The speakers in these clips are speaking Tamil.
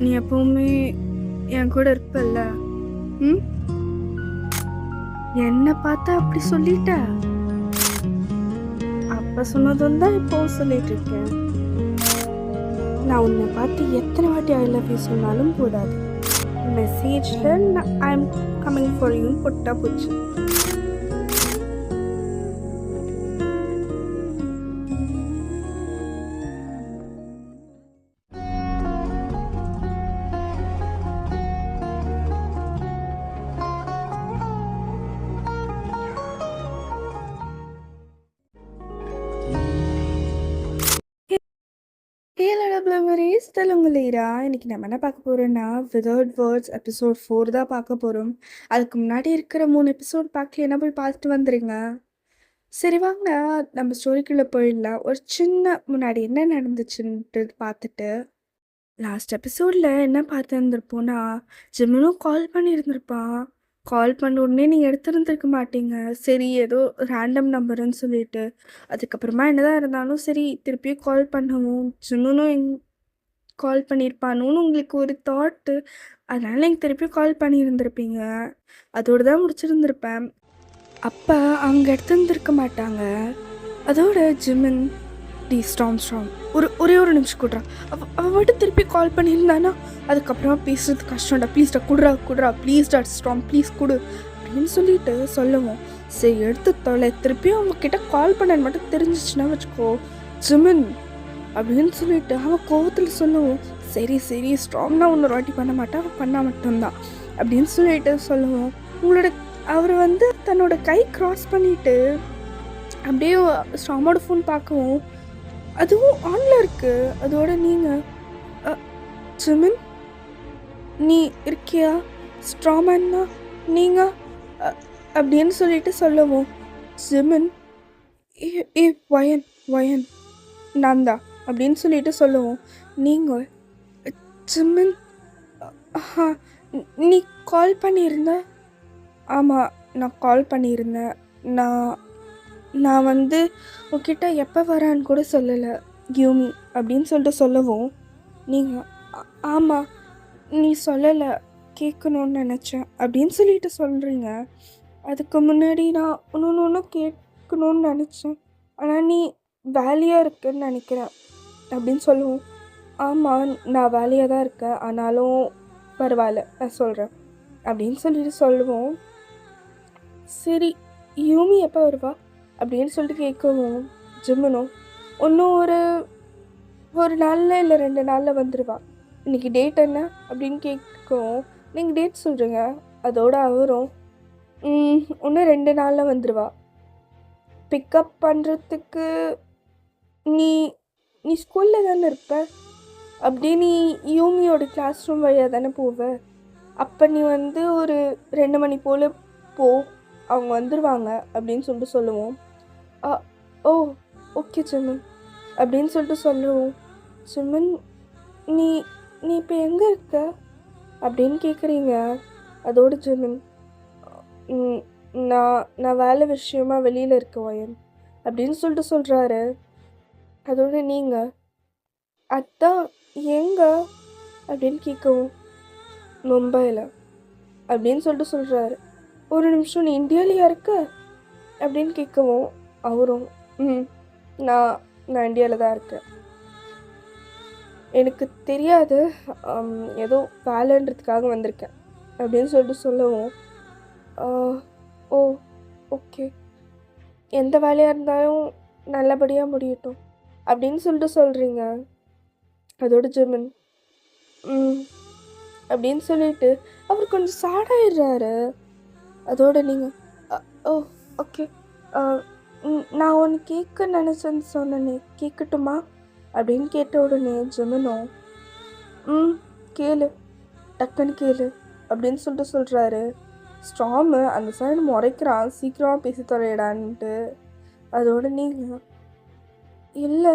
நீ எப்பவுமே என் கூட இருப்பல்ல. ம் என்ன பார்த்தா அப்படி சொல்லிட்ட? அப்ப சொன்னதும் தான் இப்போவும் சொல்லிட்டு இருக்கேன். நான் உன்னை பார்த்து எத்தனை வாட்டி ஐ லவ் யூ சொன்னாலும் போதாது. மெசேஜில் ஐ எம் கம்மிங் ஃபார் யூன்னு போட்டா போச்சு. மெமரிஸ் தெலுங்குலீரா. இன்னைக்கு நம்ம என்ன பார்க்க போறோம்னா விதவுட் வேர்ட்ஸ் எபிசோட் 4 தான் பார்க்க போகிறோம். அதுக்கு முன்னாடி இருக்கிற 3 எபிசோட் பார்க்கலன்னா போய் பார்த்துட்டு வந்துடுங்க. சரி வாங்க நம்ம ஸ்டோரிக்குள்ளே போயிடலாம். ஒரு சின்ன முன்னாடி என்ன நடந்துச்சுன்ட்டு பார்த்துட்டு லாஸ்ட் எபிசோடில் என்ன பார்த்துருந்துருப்போன்னா, ஜிம்முனும் கால் பண்ணியிருந்திருப்பான். கால் பண்ண உடனே நீங்கள் எடுத்துருந்துருக்க மாட்டீங்க. சரி ஏதோ ரேண்டம் நம்பருன்னு சொல்லிட்டு அதுக்கப்புறமா என்னதான் இருந்தாலும் சரி திருப்பியும் கால் பண்ணவும் ஜிம்முனும் கால் பண்ணியிருப்பானுன்னு உங்களுக்கு ஒரு தாட்டு. அதனால் நீங்கள் திருப்பியும் கால் பண்ணியிருந்திருப்பீங்க. அதோடு தான் முடிச்சிருந்திருப்பேன். அப்போ அவங்க எடுத்துருந்துருக்க மாட்டாங்க. அதோட ஜிமின் டி ஸ்ட்ராங் ஒரே ஒரு நிமிஷம் கொடுறா. அவள் மட்டும் திருப்பி கால் பண்ணியிருந்தானா அதுக்கப்புறமா பேசுறது கஷ்டம்டா, ப்ளீஸ்டா குடுறா ப்ளீஸ்டா ஸ்ட்ராங் ப்ளீஸ் கொடு அப்படின்னு சொல்லிட்டு சொல்லவும் சரி எடுத்து தொலை திருப்பியும் அவங்கக்கிட்ட கால் பண்ணன்னு மட்டும் தெரிஞ்சிச்சுன்னா வச்சுக்கோ ஜிமின் அப்படின்னு சொல்லிட்டு அவன் கோவத்தில் சொல்லவும் சரி ஸ்ட்ராங்னா இன்னொரு வாட்டி பண்ண மாட்டான், அவன் பண்ணால் மட்டும்தான் அப்படின்னு சொல்லிட்டு சொல்லுவோம். உங்களோட அவர் தன்னோட கை கிராஸ் பண்ணிட்டு அப்படியே ஸ்ட்ராமோட ஃபோன் பார்க்கவும் அதுவும் ஆன்ல இருக்கு. அதோட நீங்கள் ஜிமின் நீ இருக்கியா ஸ்ட்ராமன்னா நீங்கள் அப்படின்னு சொல்லிட்டு சொல்லவும் ஜிமின் ஏ வயன் நான் தான் அப்படின்னு சொல்லிட்டு சொல்லுவோம். நீங்கள் ஜிமின் நீ கால் பண்ணியிருந்த? ஆமாம் நான் கால் பண்ணியிருந்தேன். நான் உன்கிட்ட எப்போ வரான்னு கூட சொல்லலை யூமி அப்படின்னு சொல்லிட்டு சொல்லவும் நீங்கள் ஆமாம் நீ சொல்லலை கேட்கணுன்னு நினச்சேன் அப்படின்னு சொல்லிட்டு சொல்கிறீங்க. அதுக்கு முன்னாடி நான் ஒன்று கேட்கணுன்னு நினச்சேன், ஆனால் நீ வேலையாக இருக்குன்னு நினைக்கிறேன் அப்படின்னு சொல்லுவோம். ஆமாம் நான் வேலையாக தான் இருக்கேன், ஆனாலும் பரவாயில்ல நான் சொல்கிறேன் அப்படின்னு சொல்லிட்டு சொல்லுவோம். சரி யூமி எப்போ வருவா அப்படின்னு சொல்லிட்டு கேட்கவும் ஜிம்முனும் இன்னும் ஒரு நாளில் இல்லை 2 நாளில் வந்துடுவா. இன்றைக்கி டேட் என்ன அப்படின்னு கேட்கவும் நீங்கள் டேட் சொல்கிறீங்க. அதோட அவரும் இன்னும் 2 நாளில் வந்துடுவா. பிக்கப் பண்ணுறதுக்கு நீ ஸ்கூலில் தானே இருப்ப, அப்படியே நீ யூமியோட கிளாஸ் ரூம் வழியாக தானே போவ. அப்போ நீ ஒரு 2 மணி போல் போ, அவங்க வந்துடுவாங்க அப்படின்னு சொல்லிட்டு சொல்லுவோம். ஓ ஓகே ஜிமின் அப்படின்னு சொல்லிட்டு சொல்லுவோம். ஜிமின் நீ இப்போ எங்கே இருக்க அப்படின்னு கேட்குறீங்க. அதோட ஜிமின் நான் வேலை விஷயமா வெளியில் இருக்க வயன் அப்படின்னு சொல்லிட்டு சொல்கிறாரு. அதோட நீங்கள் அதான் எங்கே அப்படின்னு கேட்கவும் மும்பையில் அப்படின்னு சொல்லிட்டு சொல்கிறாரு. ஒரு நிமிஷம் நீ இந்தியாவிலையா இருக்க அப்படின்னு கேட்கவும் அவரும் நான் இந்தியாவில் தான் இருக்கேன், எனக்கு தெரியாது, ஏதோ வேலைன்றதுக்காக வந்திருக்கேன் அப்படின்னு சொல்லிட்டு சொல்லவும் ஓ ஓகே எந்த வேலையாக இருந்தாலும் நல்லபடியாக முடியட்டும் அப்படின்னு சொல்லிட்டு சொல்கிறீங்க. அதோட ஜிமின் அப்படின்னு சொல்லிட்டு அவர் கொஞ்சம் சேடாயிடுறாரு. அதோட நீங்கள் ஓ ஓகே நான் ஒன்று கேட்க நினச்சேன்னு சொன்னேனே கேட்கட்டுமா அப்படின்னு கேட்ட உடனே ஜிமினோ கேளு டக்குன்னு கேளு அப்படின்னு சொல்லிட்டு சொல்கிறாரு. ஸ்ட்ராமு அந்த சைடு முறைக்கிறான் சீக்கிரமாக பேசி தொலைடான்ட்டு. அதோட நீங்கள் இல்லை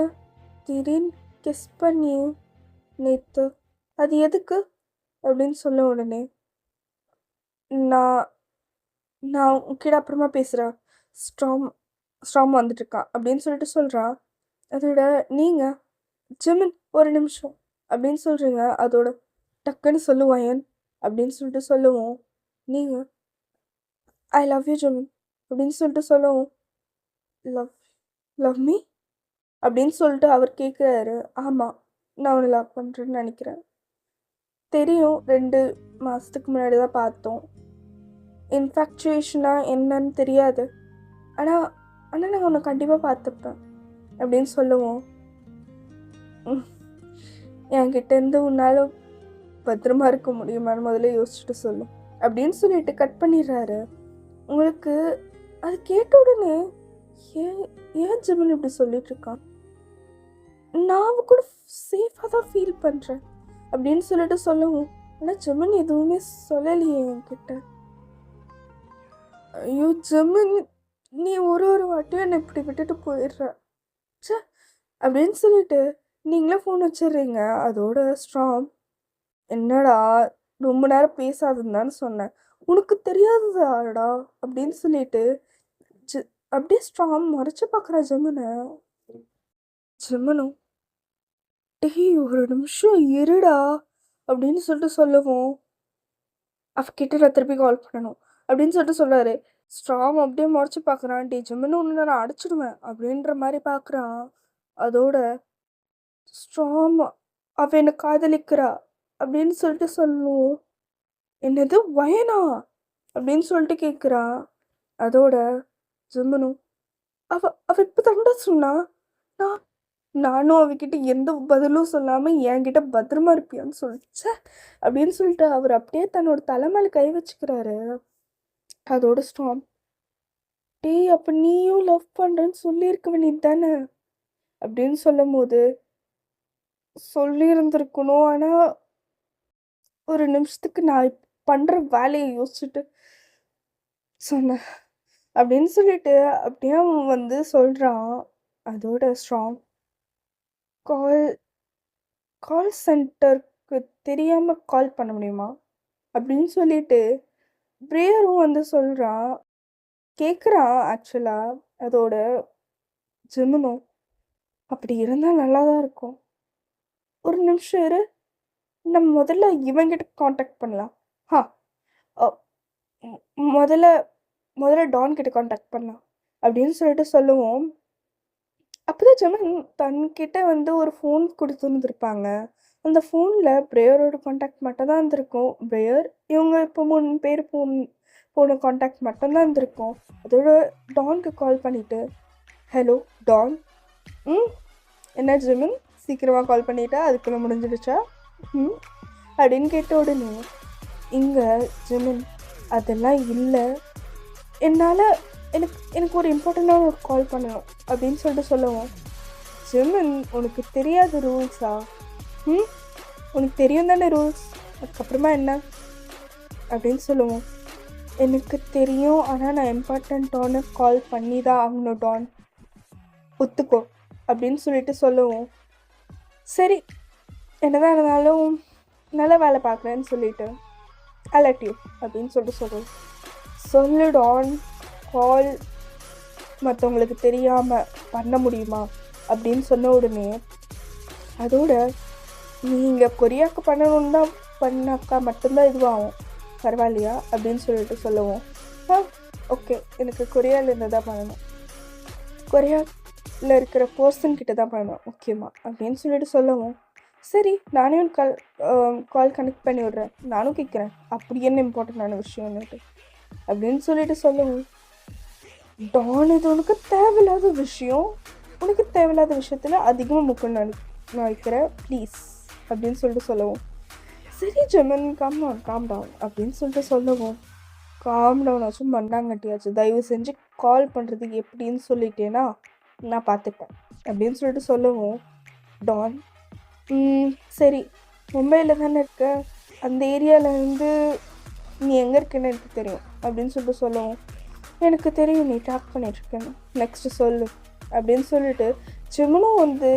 திடீர்னு கிஸ் பண்ணி நேற்று அது எதுக்கு அப்படின்னு சொல்ல உடனே நான் உன்கிட்ட அப்புறமா பேசுகிறேன், ஸ்ட்ராம் வந்துட்டுருக்கான் அப்படின்னு சொல்லிட்டு சொல்கிறான். அதோட நீங்கள் ஜிமின் ஒரு நிமிஷம் அப்படின்னு சொல்கிறீங்க. அதோட டக்குன்னு சொல்லுவான் ஏன் அப்படின்னு சொல்லிட்டு சொல்லுவோம். நீங்கள் ஐ லவ் யூ ஜெமின் அப்படின்னு சொல்லிட்டு சொல்லுவோம். லவ் லவ் மீ அப்படின்னு சொல்லிட்டு அவர் கேட்குறாரு. ஆமாம், நான் உன்னை லவ் பண்ணுறேன்னு நினைக்கிறேன். தெரியும், 2 மாதத்துக்கு முன்னாடி தான் பார்த்தோம். இன்ஃபேக்சுவேஷனாக என்னன்னு தெரியாது. ஆனால் ஆனால் நான் உன்னை கண்டிப்பாக பார்த்துப்பேன் அப்படின்னு சொல்லுவோம். என்கிட்டேருந்து உன்னால் பத்திரமா இருக்க முடியுமான்னு முதல்ல யோசிச்சுட்டு சொல்லும் அப்படின்னு சொல்லிட்டு கட் பண்ணிடுறாரு. உங்களுக்கு அது கேட்ட உடனே ஏன் ஏன் ஜெமின் இப்படி சொல்லிட்டு இருக்கான், நான் கூட சேஃபாக தான் ஃபீல் பண்ணுறேன் அப்படின்னு சொல்லிட்டு சொல்லவும், ஆனால் ஜெமின் எதுவுமே சொல்லலையே என்கிட்ட. ஐயோ ஜெமின், நீ ஒரு வாட்டியும் என்னை இப்படி விட்டுட்டு போயிடுற சே அப்படின்னு சொல்லிட்டு நீங்களே ஃபோன் வச்சிடுறீங்க. அதோட ஸ்ட்ராங், என்னடா ரொம்ப நேரம் பேசாதுன்னு தானே சொன்னேன், உனக்கு தெரியாததாடா அப்படின்னு சொல்லிட்டு அப்படியே ஸ்ட்ராங் மறைச்சு பார்க்குற ஜெமினை. ஜெமினும் டேய் ஒரு நிமிஷம் இருடா அப்படின்னு சொல்லிட்டு சொல்லுவோம். அவகிட்ட நான் திருப்பி கால் பண்ணணும் அப்படின்னு சொல்லிட்டு சொல்கிறாரு. ஸ்ட்ராங் அப்படியே முறைச்சி பார்க்குறான். டே ஜெமினு ஒன்று நான் அடிச்சிடுவேன் அப்படின்ற மாதிரி பார்க்குறான். அதோட ஸ்ட்ராங் அவ என்னை காதலிக்கிறா அப்படின்னு சொல்லிட்டு சொல்லுவோம். என்னது வயனா அப்படின்னு சொல்லிட்டு கேட்குறா. அதோட ஜெமினு அவ அவ இப்போ தண்டா சொன்னா, நானும் அவகிட்ட எந்த பதிலும் சொல்லாமல் என்கிட்ட பத்திரமா இருப்பியான்னு சொல்லிச்ச அப்படின்னு சொல்லிட்டு அவர் அப்படியே தன்னோட தலைமையில கை வச்சுக்கிறாரு. அதோட ஸ்ட்ராங், டேய் அப்போ நீயும் லவ் பண்ணுறேன்னு சொல்லியிருக்க வேண்டியது தானே அப்படின்னு சொல்லும் போது, சொல்லியிருந்திருக்கணும், ஆனால் ஒரு நிமிஷத்துக்கு நான் பண்ணுற வேலையை யோசிச்சுட்டு சொன்னேன் அப்படின்னு சொல்லிட்டு அப்படியே அவன் வந்து சொல்கிறான். அதோட ஸ்ட்ராங், கால் சென்டருக்கு தெரியாமல் கால் பண்ண முடியுமா அப்படின்னு சொல்லிட்டு பிரேயரும் வந்து சொல்கிறான், கேட்குறான் ஆக்சுவலாக. அதோட ஜெமினும், அப்படி இருந்தால் நல்லா தான் இருக்கும், ஒரு நிமிஷம் இரு, நம்ம முதல்ல இவங்கிட்ட காண்டாக்ட் பண்ணலாம். முதல்ல டான் கிட்ட காண்டாக்ட் பண்ணலாம் அப்படின்னு சொல்லிட்டு சொல்லுவோம். அப்போ தான் ஜெமின் தன்கிட்ட வந்து ஒரு ஃபோன் கொடுத்துருந்துருப்பாங்க. அந்த ஃபோனில் பிரேயரோட காண்டாக்ட் மட்டும் தான் இருந்திருக்கும். பிரேயர் இவங்க இப்போ 3 பேர் போன காண்டாக்ட் மட்டும்தான் இருந்திருக்கும். அதோட டான்க்கு கால் பண்ணிவிட்டு, ஹலோ டான், என்ன ஜெமின் சீக்கிரமாக கால் பண்ணிட்டா, அதுக்குள்ளே முடிஞ்சிடுச்சா அப்படின்னு கேட்ட உடனே, இங்கே ஜெமின் அதெல்லாம் இல்லை, என்னால் எனக்கு ஒரு இம்பார்ட்டண்ட்டான ஒரு கால் பண்ணணும் அப்படின்னு சொல்லிட்டு சொல்லுவோம். ஜெமின், உனக்கு தெரியாத ரூல்ஸா? உனக்கு தெரியும் தானே ரூல்ஸ், அதுக்கப்புறமா என்ன அப்படின்னு சொல்லுவோம். எனக்கு தெரியும், ஆனால் நான் இம்பார்ட்டண்ட்டான கால் பண்ணி தான் ஆகணும் டான், ஒத்துக்கோ அப்படின்னு சொல்லிட்டு சொல்லுவோம். சரி, என்னதான் இருந்தாலும் நல்ல வேலை பார்க்குறேன்னு சொல்லிட்டு ஐ லவ் யூ அப்படின்னு சொல்லிட்டு சொல்லுவோம். சொல்லு டான், கால் மற்றவங்களுக்கு தெரியாமல் பண்ண முடியுமா அப்படின்னு சொன்ன உடனே, அதோட நீங்கள் கொரியாவுக்கு பண்ணணுன்னு தான் பண்ணாக்கா மட்டும்தான் இதுவாகும், பரவாயில்லையா அப்படின்னு சொல்லிட்டு சொல்லுவோம். ஓகே, எனக்கு கொரியாவிலேருந்து தான் பண்ணணும், கொரியாவில் இருக்கிற பர்சன்கிட்ட தான் பண்ணணும் முக்கியமாக அப்படின்னு சொல்லிட்டு சொல்லுவோம். சரி, நானே கால் கனெக்ட் பண்ணி விட்றேன், நானும் கேட்குறேன் அப்படி என்ன இம்பார்ட்டண்ட்டான விஷயம்னுட்டு அப்படின்னு சொல்லிட்டு சொல்லுவோம். டான், இது உனக்கு தேவையில்லாத விஷயம், உனக்கு தேவையில்லாத விஷயத்தில் அதிகமாக முக்கியம் நான் வைக்கிறேன் ப்ளீஸ் அப்படின்னு சொல்லிட்டு சொல்லுவோம். சரி ஜெமின், காம் டவுன் அப்படின்னு சொல்லிட்டு சொல்லுவோம். காம் டவுன் ஆச்சும் மண்ணாங்கட்டியாச்சு, தயவு செஞ்சு கால் பண்ணுறதுக்கு எப்படின்னு சொல்லிட்டேன்னா நான் பார்த்துப்பேன் அப்படின்னு சொல்லிட்டு சொல்லுவோம். டான், சரி, மும்பையில் தானே இருக்க, அந்த ஏரியாவிலேருந்து நீ எங்கே இருக்குன்னு எனக்கு தெரியும் அப்படின்னு சொல்லிட்டு சொல்லுவோம். எனக்கு தெரியும் நீ டாக் பண்ணிட்டுருக்கேன்னு, நெக்ஸ்ட்டு சொல்லு அப்படின்னு சொல்லிட்டு ஜெமினும் வந்து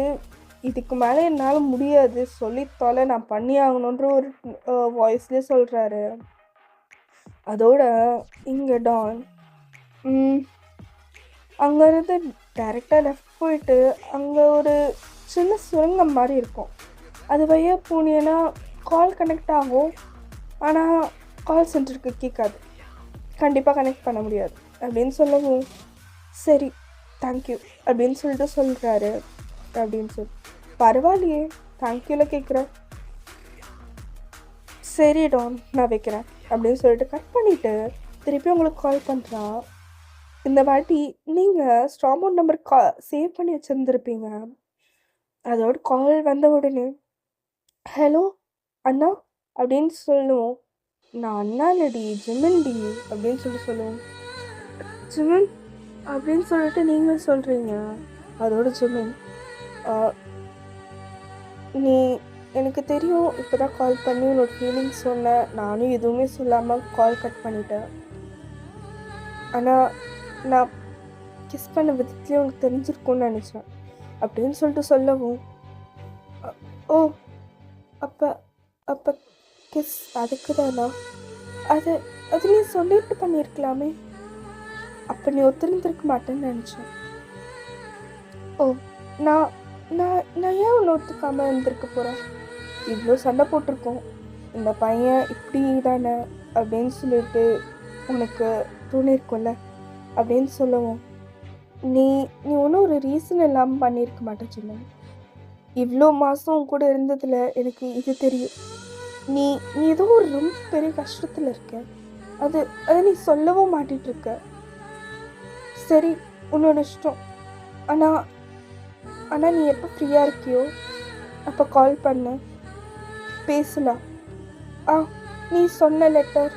இதுக்கு மேலே என்னால் முடியாது, சொல்லி தொலை, நான் பண்ணி ஆகணுன்ற ஒரு வாய்ஸ்லேயே சொல்கிறாரு. அதோட இங்கே டான் அங்கேருந்து டைரெக்டாக லெஃப்ட் போயிட்டு அங்கே ஒரு சின்ன சுரங்கம் மாதிரி இருக்கும், அது வழியாக போனீங்கன்னா கால் கனெக்ட் ஆகும். ஆனால் கால் சென்டருக்கு கேட்காது, கண்டிப்பாக கனெக்ட் பண்ண முடியாது அப்படின்னு சொல்லவும், சரி தேங்க்யூ அப்படின்னு சொல்லிட்டு சொல்கிறாரு. அப்படின்னு சொல்லி, பரவாயில்லையே தேங்க்யூவில் கேட்குறேன், சரி டான் நான் வைக்கிறேன் அப்படின்னு சொல்லிட்டு கட் பண்ணிவிட்டு திருப்பி உங்களுக்கு கால் பண்ணுறான். இந்த வாட்டி நீங்கள் ஸ்ட்ராமோன் நம்பர் சேவ் பண்ணி வச்சுருந்துருப்பீங்க. அதோட கால் வந்த உடனே ஹலோ அண்ணா அப்படின்னு சொல்லுவோம். நான் அண்ணா இல்லடி ஜிமின்டி அப்படின்னு சொல்லுவோம். ஜிமின் அப்படின்னு சொல்லிட்டு நீங்கள் சொல்கிறீங்க. அதோட ஜிமின், நீ எனக்கு தெரியும் இப்போ தான் கால் பண்ணி உன்னோட ஃபீலிங்ஸ் சொன்னேன், நானும் எதுவுமே சொல்லாமல் கால் கட் பண்ணிட்டேன். ஆனால் நான் கிஸ் பண்ண விதத்துலேயே உனக்கு தெரிஞ்சிருக்கும்னு நினச்சேன் அப்படின்னு சொல்லிட்டு சொல்லவும், ஓ அப்போ அப்போ கிஸ் அதுக்கு தானா? அது அது நீ சொல்லிட்டு பண்ணியிருக்கலாமே. அப்போ நீ ஒத்துருந்துருக்க மாட்டேன்னு நினச்சேன். ஓ நான் நான் நான் ஏன் உன்னை ஒத்துக்காமல் இருந்திருக்க போகிறேன்? இவ்வளோ சண்டை போட்டிருக்கோம், இந்த பையன் இப்படி தானே அப்படின்னு சொல்லிட்டு உனக்கு தோணிருக்கும்ல அப்படின்னு சொல்லவும், நீ நீ ஒன்றும் ஒரு ரீசன் இல்லாமல் பண்ணியிருக்க மாட்டேன் சொன்ன. இவ்வளோ மாதம் கூட இருந்ததில் எனக்கு இது தெரியும், நீ நீ ஏதோ ஒரு ரொம்ப பெரிய கஷ்டத்தில் இருக்க, அது அதை நீ சொல்லவும் மாட்டிகிட்ருக்க. சரி உன்னோட இஷ்டம், ஆனால் ஆனால் நீ எப்போ ஃப்ரீயாக இருக்கியோ அப்போ கால் பண்ணு, பேசலாம். நீ சொன்ன லெட்டர்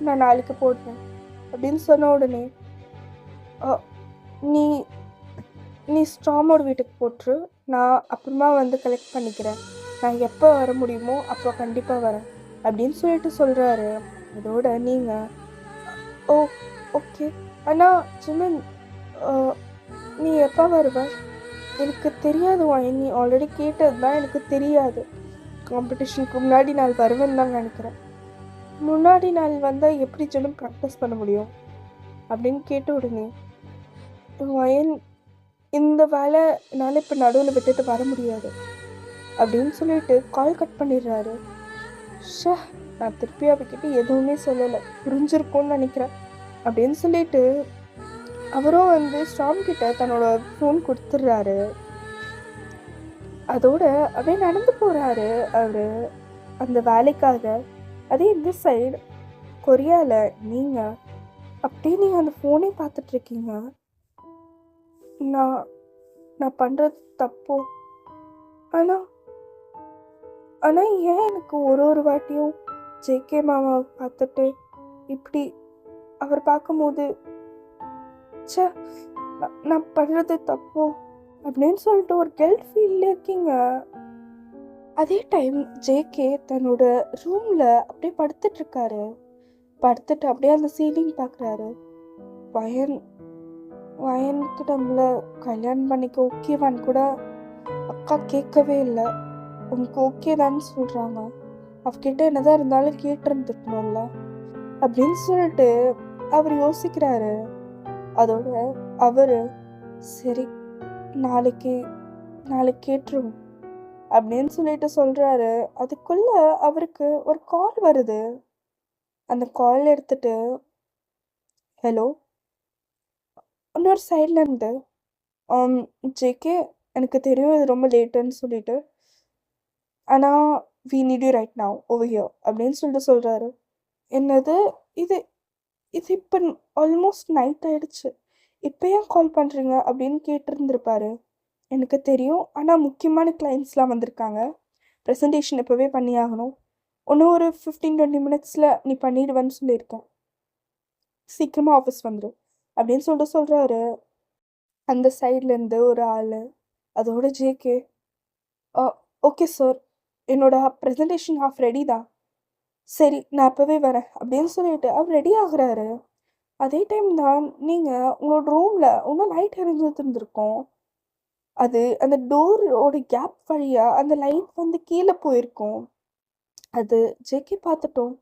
நான் நாளைக்கு போடுறேன் அப்படின்னு சொன்ன உடனே, நீ நீ ஸ்ட்ராமோட வீட்டுக்கு போட்டுரு, நான் அப்புறமா வந்து கலெக்ட் பண்ணிக்கிறேன், நான் எப்போ வர முடியுமோ அப்போ கண்டிப்பாக வரேன் அப்படின்னு சொல்லிட்டு சொல்கிறாரு. அதோட நீங்கள், ஓ ஓகே ஆனால் ஜிமின் நீ எப்போ வருவ? எனக்கு தெரியாது வாயின், நீ ஆல்ரெடி கேட்டது தான், எனக்கு தெரியாது. காம்படிஷனுக்கு முன்னாடி நாள் வருவேன்னு தான் நினைக்கிறேன். முன்னாடி நாள் வந்தால் எப்படி ஜிமின் ப்ராக்டிஸ் பண்ண முடியும் அப்படின்னு கேட்ட உடனே, வாயின் இந்த வேலை என்னால் இப்போ நடுவில் விட்டுட்டு வர முடியாது அப்படின்னு சொல்லிட்டு கால் கட் பண்ணிடுறாரு. ஷே, நான் திருப்பி அவகிட்ட எதுவுமே சொல்லலை, புரிஞ்சிருக்கும்னு நினைக்கிறேன் அப்படின்னு சொல்லிட்டு அவரும் வந்து ஸ்ட்ராம் கிட்ட தன்னோட ஃபோன் கொடுத்துட்றாரு. அதோட அப்படியே நடந்து போகிறாரு அவர் அந்த வேலைக்காக. அதே இந்த சைடு கொரியாவில் நீங்கள் அப்படியே நீங்கள் அந்த ஃபோனே பார்த்துட்ருக்கீங்க. நான் நான் பண்ணுறது தப்போ? ஆனால் ஆனால் ஏன் எனக்கு ஒரு வாட்டியும் ஜேகே மாமாவை பார்த்துட்டு இப்படி அவர் பார்க்கும்போது சே நான் பண்ணுறது தப்போ அப்படின்னு சொல்லிட்டு ஒரு கில்ட் ஃபீல்ல இருக்கீங்க. அதே டைம் ஜேகே தன்னோட ரூமில் அப்படியே படுத்துட்ருக்காரு. படுத்துட்டு அப்படியே அந்த சீலிங் பார்க்குறாரு. வயனுக்கு நம்மளை கல்யாணம் பண்ணிக்க ஓகேவான்னு கூட அக்கா கேட்கவே இல்லை. உனக்கு ஓகே தான்னு சொல்கிறாங்க, அவகிட்ட என்னதான் இருந்தாலும் கேட்டுருந்துருக்கணும்ல அப்படின்னு சொல்லிட்டு அவர் யோசிக்கிறாரு. அதோட அவர் சரி நாளைக்கு கேட்டுருவோம் அப்படின்னு சொல்லிட்டு சொல்கிறாரு. அதுக்குள்ள அவருக்கு ஒரு கால் வருது. அந்த கால் எடுத்துட்டு, ஹலோ இன்னொரு சைட்லேருந்து, ஜேகே எனக்கு தெரியும் இது ரொம்ப லேட்டுன்னு சொல்லிட்டு, ஆனால் we need you right now over here அப்படின்னு சொல்லிட்டு சொல்கிறாரு. என்னது இது இது இப்போ ஆல்மோஸ்ட் நைட் ஆகிடுச்சு, இப்போ ஏன் கால் பண்ணுறீங்க அப்படின்னு கேட்டிருந்துருப்பாரு. எனக்கு தெரியும், ஆனால் முக்கியமான கிளைண்ட்ஸ்லாம் வந்திருக்காங்க, ப்ரெசன்டேஷன் இப்போவே பண்ணி ஆகணும், இன்னும் ஒரு 15-20 மினிட்ஸில் நீ பண்ணிடுவேன்னு சொல்லியிருக்கேன், சீக்கிரமாக ஆஃபீஸ் வந்துடும் அப்படின்னு சொல்லிட்டு சொல்கிறாரு அந்த சைட்லேருந்து ஒரு ஆள். அதோட ஜேகே, ஓகே சார், என்னோட ப்ரெசன்டேஷன் ஹாஃப் ரெடி தான், சரி நான் இப்போவே வரேன் அப்படின்னு சொல்லிட்டு அவர் ரெடி ஆகுறாரு. அதே டைம் தான் நீங்கள் உங்களோட ரூமில் இன்னும் லைட் எரிஞ்சுட்டு இருந்திருக்கோம். அது அந்த டோரோட கேப் வழியாக அந்த லைட் வந்து கீழே போயிருக்கும். அது ஜேகே பார்த்துட்டோம்.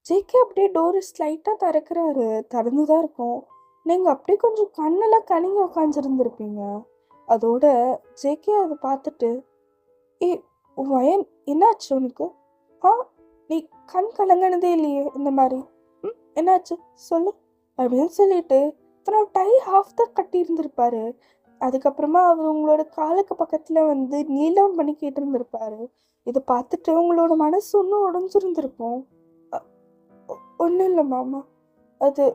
ஜேகே அப்படியே டோரு ஸ்லைட்டாக திறக்கிறாரு, திறந்து தான் இருக்கும். நீங்கள் அப்படியே கொஞ்சம் கண்ணெல்லாம் கலங்கி உட்காந்துருந்துருப்பீங்க. அதோட ஜேகே அதை பார்த்துட்டு, வயன் என்னாச்சு உனக்கு ஆ நீ கண் கலங்கினதே இல்லையே இந்த மாதிரி. என்னாச்சு சொல்லு அப்படின்னு சொல்லிட்டு அப்புறம் டை ஹாஃப் தான் கட்டி இருந்திருப்பாரு. அதுக்கப்புறமா அவர் உங்களோட காலுக்கு பக்கத்துல வந்து நீல் டவுன் பண்ணி கேட்டிருந்திருப்பாரு. இதை பார்த்துட்டு உங்களோட மனசு ஒன்றும் உடஞ்சிருந்திருக்கும். ஒன்றும் இல்லை மாமா, அது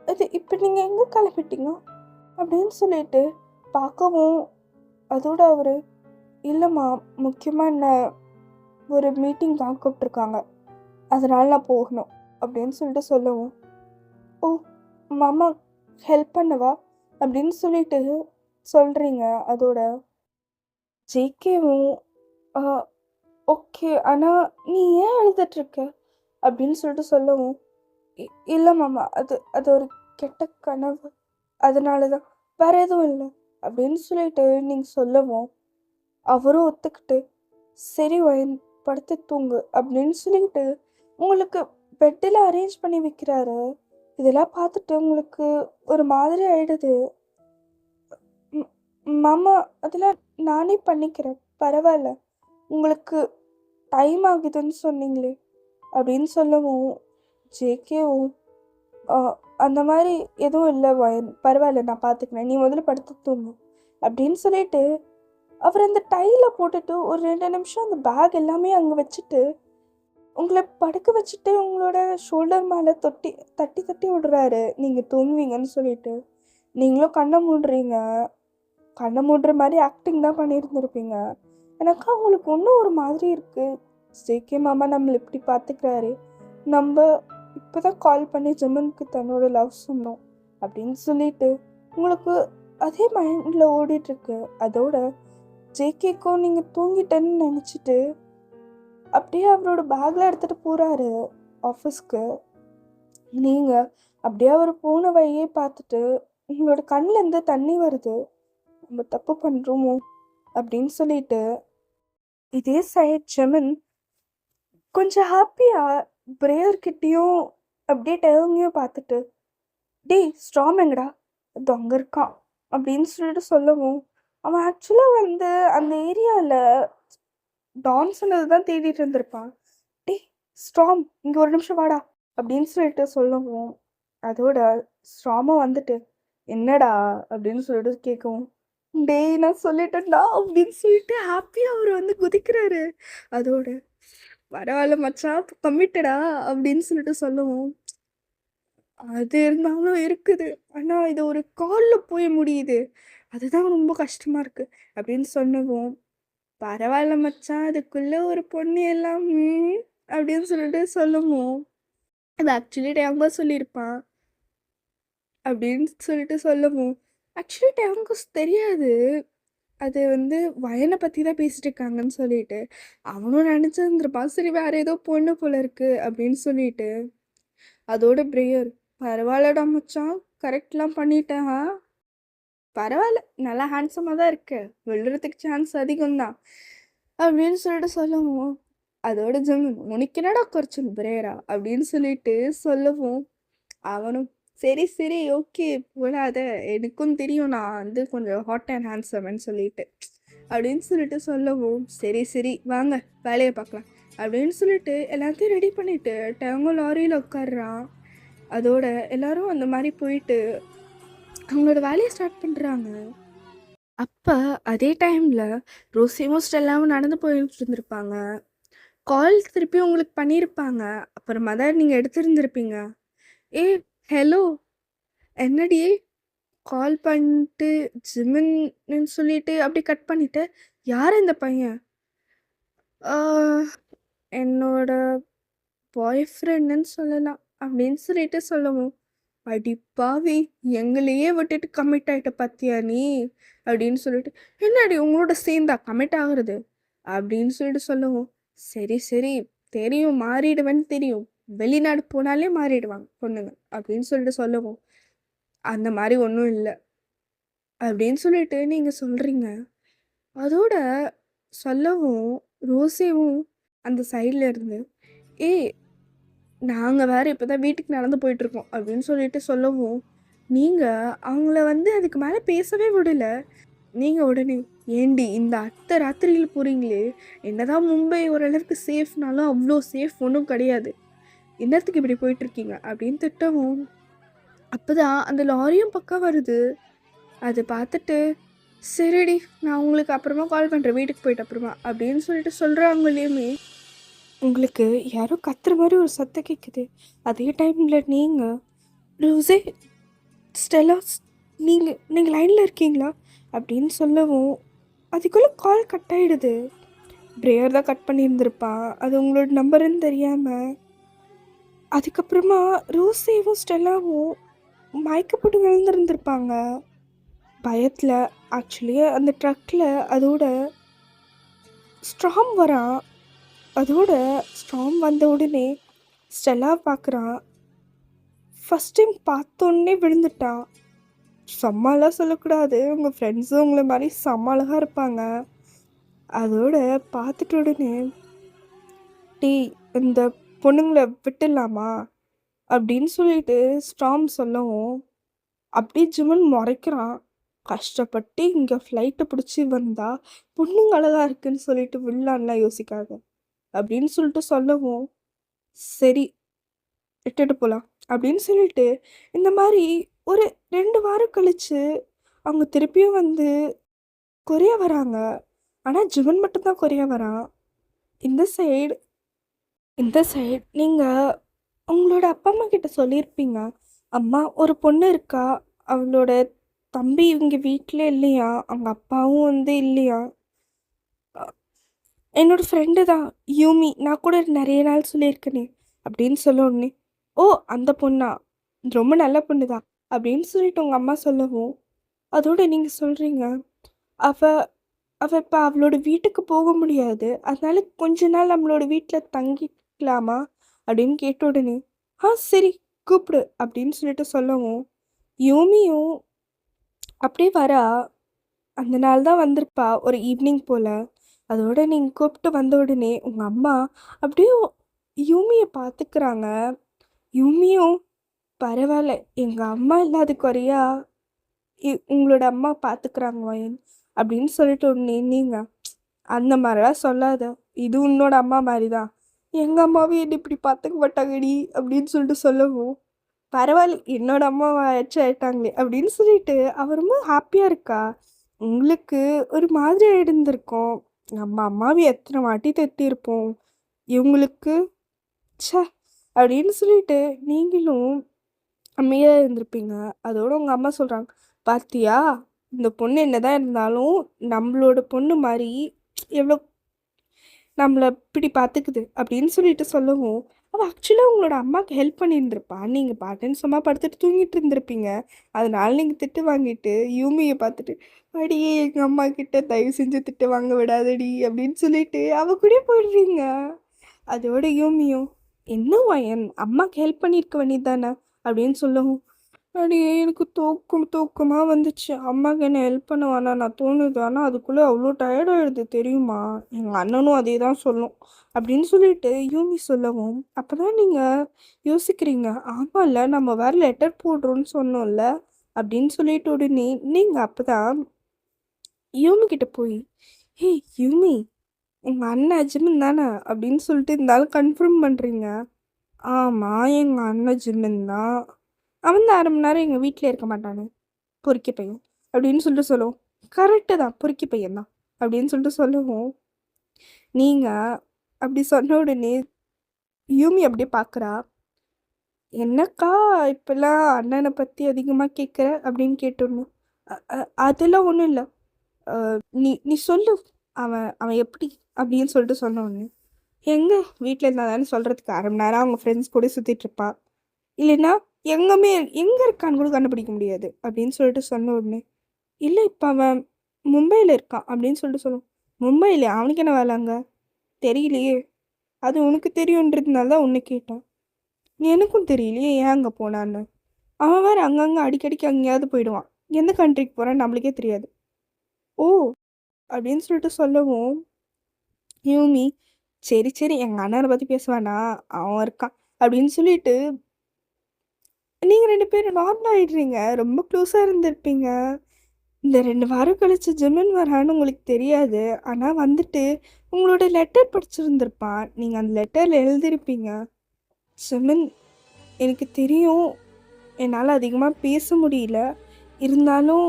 அது இப்போ நீங்கள் எங்கே கிளம்பிட்டீங்க அப்படின்னு சொல்லிட்டு பார்க்கவும், அதோட அவர் இல்லைம்மா, முக்கியமாக என்ன ஒரு மீட்டிங் தான் கூப்பிட்ருக்காங்க, அதனால நான் போகணும் அப்படின்னு சொல்லிட்டு சொல்லவும், ஓ மாமா ஹெல்ப் பண்ணவா அப்படின்னு சொல்லிட்டு சொல்கிறீங்க. அதோட ஜேகேவும் ஓகே, ஆனால் நீ ஏன் எழுதிட்டுருக்க அப்படின்னு சொல்லிட்டு சொல்லவும், இல்லை மாமா, அது அது ஒரு கெட்ட கனவு, அதனால தான், வேற எதுவும் இல்லை அப்படின்னு சொல்லிட்டு நீங்கள் சொல்லவும், அவரும் ஒத்துக்கிட்டு சரி வயன் படுத்து தூங்கு அப்படின்னு சொல்லிட்டு உங்களுக்கு பெட்டில் அரேஞ்ச் பண்ணி வைக்கிறாரு. இதெல்லாம் பார்த்துட்டு உங்களுக்கு ஒரு மாதிரி ஆயிடுது. மாமா அதெல்லாம் நானே பண்ணிக்கிறேன், பரவாயில்ல, உங்களுக்கு டைம் ஆகுதுன்னு சொன்னீங்களே அப்படின்னு சொல்லவும், ஜேகேவும் அந்த மாதிரி எதுவும் இல்லை வயன், பரவாயில்ல, நான் பார்த்துக்கிறேன், நீ முதல்ல படுத்து தூங்கு அப்படின்னு சொல்லிட்டு அவர் அந்த டையில் போட்டுட்டு ஒரு 2 நிமிஷம் அந்த பேக் எல்லாமே அங்கே வச்சுட்டு உங்களை படுக்க வச்சுட்டு உங்களோட ஷோல்டர் மேலே தட்டி தட்டி விடுறாரு நீங்கள் தூங்குவீங்கன்னு சொல்லிட்டு. நீங்களும் கண்ணை மூடுறீங்க. கண்ணை மூடுற மாதிரி ஆக்டிங் தான் பண்ணியிருந்துருப்பீங்க. எனக்கா உங்களுக்கு ஒன்றும் ஒரு மாதிரி இருக்குது. ஜேகே மாமா நம்மளை இப்படி பார்த்துக்கிறாரு, நம்ம இப்போ தான் கால் பண்ணி ஜெமனுக்கு தன்னோட லவ் சொன்னோம் அப்படின்னு சொல்லிட்டு உங்களுக்கு அதே மைண்டில் ஓடிட்டுருக்கு. அதோட ஜேகேக்கும் நீங்கள் தூங்கிட்டேன்னு நினச்சிட்டு அப்படியே அவரோட பேக்கில் எடுத்துகிட்டு போகிறாரு ஆஃபீஸ்க்கு. நீங்கள் அப்படியே அவர் போன வழியே பார்த்துட்டு உங்களோட கண்ணிலேருந்து தண்ணி வருது, நம்ம தப்பு பண்ணுறோமோ அப்படின்னு சொல்லிட்டு. இதே சைட் ஜெமன் கொஞ்சம் ஹாப்பியாக பிரேயர்கிட்டையும் அப்படியே டேவங்கையும் பார்த்துட்டு, டேய் ஸ்ட்ராம் எங்கடா, அது அங்கே இருக்கான் அப்படின்னு சொல்லிட்டு சொல்லவும், அவன் ஆக்சுவலாக வந்து அந்த ஏரியாவில் டான் சொன்னது தான் தேடிட்டு இருந்திருப்பான். டே ஸ்ட்ராம் இங்கே ஒரு நிமிஷம் வாடா அப்படின்னு சொல்லிட்டு சொல்லவும், அதோட ஸ்ட்ராமும் வந்துட்டு என்னடா அப்படின்னு சொல்லிட்டு கேட்கவும், டேய் நான் சொல்லிட்டேன்டா அப்படின்னு சொல்லிட்டு ஹாப்பியாக அவர் வந்து குதிக்கிறாரு. அதோட பரவாயில்ல மச்சான் கம்மிட்டடா அப்படின்னு சொல்லிட்டு சொல்லவும், அது இருந்தாலும் இருக்குது, ஆனால் இது ஒரு காலில் போய் முடியுது, அதுதான் ரொம்ப கஷ்டமாக இருக்குது அப்படின்னு சொன்னவும், பரவாயில்ல மச்சான், அதுக்குள்ளே ஒரு பொண்ணு எல்லாம் அப்படின்னு சொல்லிட்டு சொல்லுவோம். அது ஆக்சுவலி டேங்கோ சொல்லியிருப்பான் அப்படின்னு சொல்லிட்டு சொல்லுவோம். ஆக்சுவலி டேங்கோஸ் தெரியாது, அது வந்து வயனை பற்றி தான் பேசிட்டு இருக்காங்கன்னு சொல்லிட்டு அவனும் நினச்சிருந்துருப்பான், சரி வேறு ஏதோ பொண்ணு போல இருக்கு அப்படின்னு சொல்லிட்டு. அதோட பிரேயர், பரவாயில்லடா மச்சான், கரெக்ட்லாம் பண்ணிட்டேன், பரவாயில்ல, நல்லா ஹேண்ட்ஸமாக தான் இருக்கு, விழுறதுக்கு சான்ஸ் அதிகம்தான் அப்படின்னு சொல்லிட்டு சொல்லுவோம். அதோட ஜெமன், உனக்கு என்னடா குறைச்சல் பிரேயரா அப்படின்னு சொல்லிட்டு சொல்லவும், அவனும் சரி சரி ஓகே போடாத, எனக்கும் தெரியும் நான் வந்து கொஞ்சம் ஹாட் அண்ட் ஹேண்ட்ஸம்னு சொல்லிட்டு அப்படின்னு சொல்லிட்டு சொல்லவும், சரி சரி வாங்க வேலையை பார்க்கலாம் அப்படின்னு சொல்லிட்டு எல்லாத்தையும் ரெடி பண்ணிட்டு டேங்கோ லாரியில் உட்காடுறான். அதோட எல்லாரும் அந்த மாதிரி போயிட்டு அவங்களோட வேலையை ஸ்டார்ட் பண்ணுறாங்க. அப்போ அதே டைமில் ரோசியும் ஸ்டெல்லாவும் நடந்து போயிட்டு இருந்திருப்பாங்க. கால் திருப்பி உங்களுக்கு பண்ணியிருப்பாங்க, அப்புறமா தான் நீங்கள் எடுத்துருந்துருப்பீங்க. ஏ ஹலோ, என்னடி கால் பண்ணிட்டு ஜிமின்னு சொல்லிட்டு அப்படி கட் பண்ணிட்டு, யார் இந்த பையன்? என்னோட பாய் ஃப்ரெண்டுன்னு சொல்லலாம் அப்படின்னு சொல்லிட்டு சொல்லுவோம். அடி பாவி, எங்களையே விட்டுட்டு கமிட் ஆகிட்ட பார்த்தியா நீ அப்படின்னு சொல்லிட்டு, என்னடி உங்களோட சேர்ந்தா கமிட் ஆகுறது அப்படின்னு சொல்லிட்டு சொல்லுவோம். சரி சரி தெரியும், மாறிடுவேன்னு தெரியும், வெளிநாடு போனாலே மாறிடுவாங்க பொண்ணுங்க அப்படின்னு சொல்லிட்டு சொல்லுவோம். அந்த மாதிரி ஒன்றும் இல்லை அப்படின்னு சொல்லிட்டு நீங்கள் சொல்கிறீங்க. அதோட சொல்லவும் ரோசேவும் அந்த சைடில் இருந்து, ஏய் நாங்கள் வேறு இப்போ தான் வீட்டுக்கு நடந்து போயிட்டுருக்கோம் அப்படின்னு சொல்லிட்டு சொல்லவும், நீங்கள் அவங்கள வந்து அதுக்கு மேலே பேசவே விடலை. நீங்கள் உடனே ஏண்டி இந்த அத்தை ராத்திரியில் போகிறீங்களே, என்னதான் மும்பை ஓரளவுக்கு சேஃப்னாலும் அவ்வளோ சேஃப் ஒன்றும் கிடையாது, என்னத்துக்கு இப்படி போயிட்டுருக்கீங்க அப்படின்னு திட்டவும், அப்போ தான் அந்த லாரியும் பக்கம் வருது. அது பார்த்துட்டு சரிடி நான் உங்களுக்கு அப்புறமா கால் பண்ணுறேன் வீட்டுக்கு போயிட்டு அப்புறமா அப்படின்னு சொல்லிட்டு சொல்கிறாங்களையுமே உங்களுக்கு யாரோ கத்துற மாதிரி ஒரு சத்தம் கேட்குது. அதே டைமில் நீங்கள் ரோஸே ஸ்டெல்லா நீங்கள் லைனில் இருக்கீங்களா அப்படின்னு சொல்லவும் அதுக்குள்ளே கால் கட் ஆகிடுது. பிரேயர் தான் கட் பண்ணியிருந்திருப்பா, அது உங்களோட நம்பருன்னு தெரியாமல். அதுக்கப்புறமா ரோஸேவும் ஸ்டெல்லாவும் மயக்கப்பட்டு விழுந்திருந்திருப்பாங்க பயத்தில். ஆக்சுவலி அந்த ட்ரக்கில் அதோட ஸ்ட்ராம் வரான். அதோட ஸ்ட்ராம் வந்த உடனே ஸ்டெல்லா பார்க்குறான். ஃபஸ்ட் டைம் பார்த்தோன்னே விழுந்துட்டான். செம்மலாம் சொல்லக்கூடாது, உங்கள் ஃப்ரெண்ட்ஸும் உங்களை மாதிரி செம்ம அழகாக இருப்பாங்க. அதோட பார்த்துட்டு உடனே டீ இந்த பொண்ணுங்களை விட்டுடலாமா அப்படின்னு சொல்லிட்டு ஸ்ட்ராம் சொல்லவும் அப்படியே ஜிமன் முறைக்கிறான். கஷ்டப்பட்டு இங்கே ஃப்ளைட்டை பிடிச்சி வந்தா பொண்ணுங்க அழகாக இருக்குன்னு சொல்லிட்டு விடலான்லாம் யோசிக்காத அப்படின்னு சொல்லிட்டு சொல்லவும் சரி விட்டுட்டு போகலாம் அப்படின்னு சொல்லிட்டு இந்த மாதிரி ஒரு 2 வாரம் கழித்து அவங்க திருப்பியும் வந்து கொரியா வராங்க. ஆனால் ஜிமன் மட்டும்தான் கொரியா வரான். இந்த சைடு நீங்கள் உங்களோட அப்பா அம்மா கிட்ட சொல்லியிருப்பீங்க, அம்மா ஒரு பொண்ணு இருக்கா, அவளோட தம்பி இவங்க வீட்டில் இல்லையா, அவங்க அப்பாவும் வந்து இல்லையா, என்னோட ஃப்ரெண்டு தான் யூமி, நான் கூட நிறைய நாள் சொல்லியிருக்கேனே அப்படின்னு சொல்ல உடனே ஓ அந்த பொண்ணா, ரொம்ப நல்ல பொண்ணு தான் அப்படின்னு சொல்லிட்டு உங்கள் அம்மா சொல்லவும் அதோட நீங்கள் சொல்கிறீங்க அவள் இப்போ அவளோட வீட்டுக்கு போக முடியாது, அதனால கொஞ்ச நாள் நம்மளோட வீட்டில் தங்கிக்கலாமா அப்படின்னு கேட்ட உடனே சரி கூப்பிடு அப்படின்னு சொல்லிட்டு சொல்லவும் யூமியும் அப்படியே வரா. அந்த நாள் தான் வந்திருப்பா ஒரு ஈவினிங் போல். அதோட நீங்கள் கூப்பிட்டு வந்த உடனே உங்கள் அம்மா அப்படியே யூமியை பார்த்துக்கிறாங்க. யூமியும் பரவாயில்ல, எங்கள் அம்மா இல்லாத குறையா உங்களோட அம்மா பார்த்துக்கிறாங்க வயன் அப்படின்னு சொல்லிட்டு உடனே நீங்கள் அந்த மாதிரிலாம் சொல்லாத, இது உன்னோட அம்மா மாதிரி தான், எங்கள் அம்மாவே என்ன இப்படி பார்த்துக்க மாட்டாங்கடி அப்படின்னு சொல்லிட்டு சொல்லவும் பரவாயில்ல என்னோட அம்மா ஆயிட்டாங்களே அப்படின்னு சொல்லிட்டு அவர் ரொம்ப ஹாப்பியாக இருக்கா. உங்களுக்கு ஒரு மாதிரி இருந்திருக்கும், நம்ம அம்மாவை எத்தனை வாட்டி திட்டிருப்போம், இவங்களுக்கு ச்சே அப்படின்னு சொல்லிட்டு நீங்களும் அமைதியாக இருந்திருப்பீங்க. அதோட உங்கள் அம்மா சொல்கிறாங்க, பார்த்தியா இந்த பொண்ணு என்னதான் இருந்தாலும் நம்மளோட பொண்ணு மாதிரி எவ்வளோ நம்மளை இப்படி பார்த்துக்குது அப்படின்னு சொல்லிட்டு சொல்லவும் அவள் ஆக்சுவலாக உங்களோட அம்மாவுக்கு ஹெல்ப் பண்ணியிருந்திருப்பா. நீங்கள் பாட்டுன்னு சும்மா படுத்துட்டு தூங்கிட்டு இருந்திருப்பீங்க. அதனால நீங்கள் திட்டு வாங்கிட்டு யூமியை பார்த்துட்டு அடியே எங்கள் அம்மா கிட்ட தயவு செஞ்சு திட்டு வாங்க விடாதடி அப்படின்னு சொல்லிட்டு அவள் கூட போயிடுறீங்க. அதோட யூமியும் இன்னும் என் அம்மாவுக்கு ஹெல்ப் பண்ணியிருக்க வேண்டியது தானே அப்படின்னு சொல்லவும் அடியே எனக்கு தூக்கமாக வந்துச்சு, அம்மாவுக்கு என்ன ஹெல்ப் பண்ண வேணாம் நான் தோணுது, ஆனால் அதுக்குள்ளே அவ்வளோ டயர்டாகிடுது தெரியுமா, எங்கள் அண்ணனும் அதே தான் சொல்லும் அப்படின்னு சொல்லிட்டு யூமி சொல்லவும் அப்போ தான் நீங்கள் யோசிக்கிறீங்க, ஆமாம்ல நம்ம வேறு லெட்டர் போடுறோன்னு சொன்னோம்ல அப்படின்னு சொல்லிட்டு உடனே நீங்கள் அப்போ தான் யூமி கிட்ட போய் ஹே யூமி உங்கள் அண்ணன் அஜிமன் தானே அப்படின்னு சொல்லிட்டு இருந்தாலும் கன்ஃபார்ம் பண்ணுறீங்க. ஆமாம் எங்கள் அண்ணன் ஜிம்மன் தான், அவன் தான் 1/2 மணி நேரம் எங்கள் வீட்டில் இருக்க மாட்டானு பொறுக்கி பையன் அப்படின்னு சொல்லிட்டு சொல்லுவோம். கரெக்டு தான் பொறுக்கி பையன் தான் அப்படின்னு சொல்லிட்டு சொல்லுவோம். நீங்கள் அப்படி சொன்ன உடனே யூமி அப்படியே பார்க்குறா. என்னக்கா இப்போல்லாம் அண்ணனை பற்றி அதிகமாக கேட்குற அப்படின்னு கேட்டுடணும். அதெல்லாம் ஒன்றும் இல்லை, நீ நீ சொல்லு அவன் அவன் எப்படி அப்படின்னு சொல்லிட்டு சொன்ன உடனே எங்கே வீட்டில் இருந்தால் தானே சொல்கிறதுக்கு 1/2 மணி நேரம் அவங்க ஃப்ரெண்ட்ஸ் கூட சுற்றிட்டுருப்பா, இல்லைன்னா எங்கே இருக்கான்னு கூட கண்டுபிடிக்க முடியாது அப்படின்னு சொல்லிட்டு சொன்ன உடனே இல்லை இப்போ அவன் மும்பையில் இருக்கான் அப்படின்னு சொல்லிட்டு சொல்லுவோம். மும்பையில் அவனுக்கு என்ன வேலை அங்கே தெரியலையே, அது உனக்கு தெரியுன்றதுனால தான் உன்னை கேட்டான், எனக்கும் தெரியலையே ஏன் அங்கே போனான்னு, அவன் வேறு அங்கங்கே அடிக்கடிக்கு அங்கேயாவது போயிடுவான், எந்த கண்ட்ரிக்கு போகிறான்னு நம்மளுக்கே தெரியாது. ஓ அப்படின்னு சொல்லிட்டு சொல்லவும் யூமி சரி சரி எங்கள் அண்ணனை பற்றி பேசுவானா, அவன் இருக்கான் அப்படின்னு சொல்லிட்டு நீங்கள் 2 பேரும் நார்மல் ஆகிடுறீங்க. ரொம்ப க்ளோஸாக இருந்திருப்பீங்க. இந்த 2 வாரம் கழிச்சு ஜிமின் வரான்னு உங்களுக்கு தெரியாது. ஆனா வந்துட்டு உங்களோட லெட்டர் படிச்சிருந்திருப்பான். நீங்க அந்த லெட்டர்ல எழுதியிருப்பீங்க. ஜிமின், எனக்கு தெரியும் என்னால அதிகமா பேச முடியல. இருந்தாலும்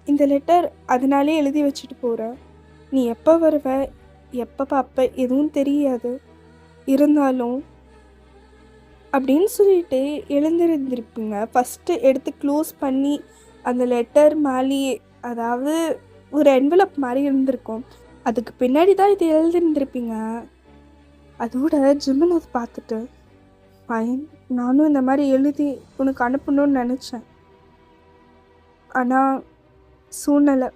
இந்த லெட்டர் அதனாலே எழுதி வச்சுட்டு போறேன். நீ எப்ப வருவ? எப்ப பாப்ப? எதுவும் தெரியாது. இருந்தாலும் அப்படின்னு சொல்லிட்டு எழுந்திருந்திருப்பீங்க. ஃபஸ்ட்டு எடுத்து க்ளோஸ் பண்ணி அந்த லெட்டர் மேலேயே, அதாவது ஒரு என்வலப் மாரி இருந்திருக்கும். அதுக்கு பின்னாடி தான் இது எழுதியிருந்திருப்பீங்க. அதோட ஜிமின் அத பார்த்துட்டு, "ஃபைன், நானும் இந்த மாரி எழுதி உனக்கு அனுப்பணும்னு நெனச்சேன். ஆனா சூழ்நிலை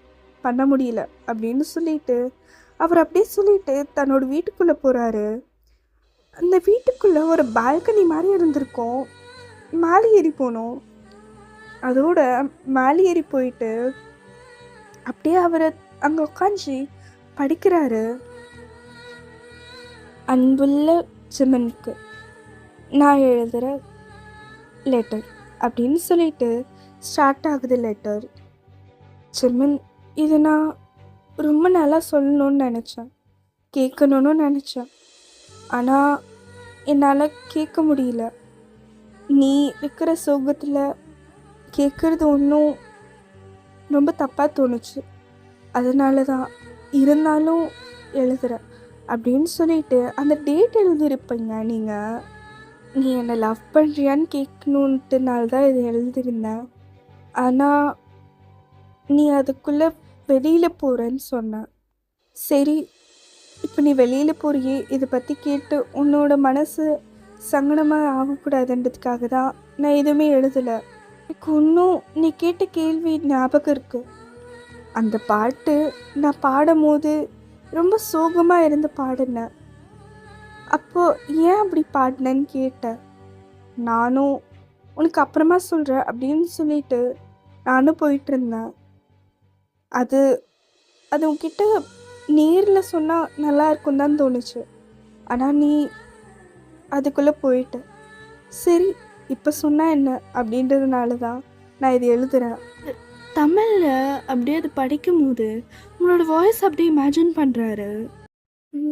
பண்ண முடியல" அப்படின்னு சொல்லிட்டு, அவர் அப்படியே சொல்லிட்டு தன்னோட வீட்டுக்குள்ள போறாரு. அந்த வீட்டுக்குள்ள ஒரு பால்கனி மாரி இருந்திருக்கும். மேலே ஏறி போனோம். அதோட மேலே ஏறி போயிட்டு அப்படியே அவரு அங்க உட்காந்து படிக்கிறாரு. "அன்புள்ள ஜிமினுக்கு நான் எழுதுகிற லெட்டர்" அப்படின்னு சொல்லிட்டு ஸ்டார்ட் ஆகுது லெட்டர். ஜிமின், இது நான் ரொம்ப நல்லா சொல்லணும்னு நினச்சேன், கேட்கணும்னு நினச்சேன். ஆனால் என்னால் கேட்க முடியல. நீ இருக்கிற சோகத்தில் கேட்குறது ஒன்றும் ரொம்ப தப்பாக தோணுச்சு. அதனால தான் இருந்தாலும் எழுதுகிறேன் அப்படின்னு சொல்லிட்டு அந்த டேட் எழுதியிருப்பீங்க நீங்கள். நீ என்னை லவ் பண்ணுறியான்னு கேட்கணுன்ட்டுனால தான் இது எழுதியிருந்தேன். ஆனால் நீ அதுக்குள்ளே வெளியில் போகிறேன்னு சொன்ன. சரி, இப்போ நீ வெளியில் போறியே, இதை பற்றி கேட்டு உன்னோட மனசு சங்கடமாக ஆகக்கூடாதுன்றதுக்காக தான் நான் எதுவுமே எழுதலை. எனக்கு இன்னும் நீ கேட்ட கேள்வி ஞாபகம் இருக்குது. அந்த பாட்டு நான் பாடும் போது ரொம்ப சோகமாக இருந்து பாடினேன். அப்போது ஏன் அப்படி பாடினேன்னு கேட்டேன். நானும் உனக்கு அப்புறமா சொல்கிறேன் அப்படின்னு சொல்லிட்டு நானும் போயிட்டுருந்தேன். அது அது உன்கிட்ட நேரில் சொன்னால் நல்லா இருக்கும் தான் தோணுச்சு. ஆனால் நீ அதுக்குள்ளே போயிட்ட. சரி, இப்போ சொன்னால் என்ன அப்படின்றதுனால தான் நான் இது எழுதுகிறேன். தமிழில் அப்படியே அது படிக்கும்போது உங்களோட வாய்ஸ் அப்படியே இமேஜின் பண்ணுறாரு.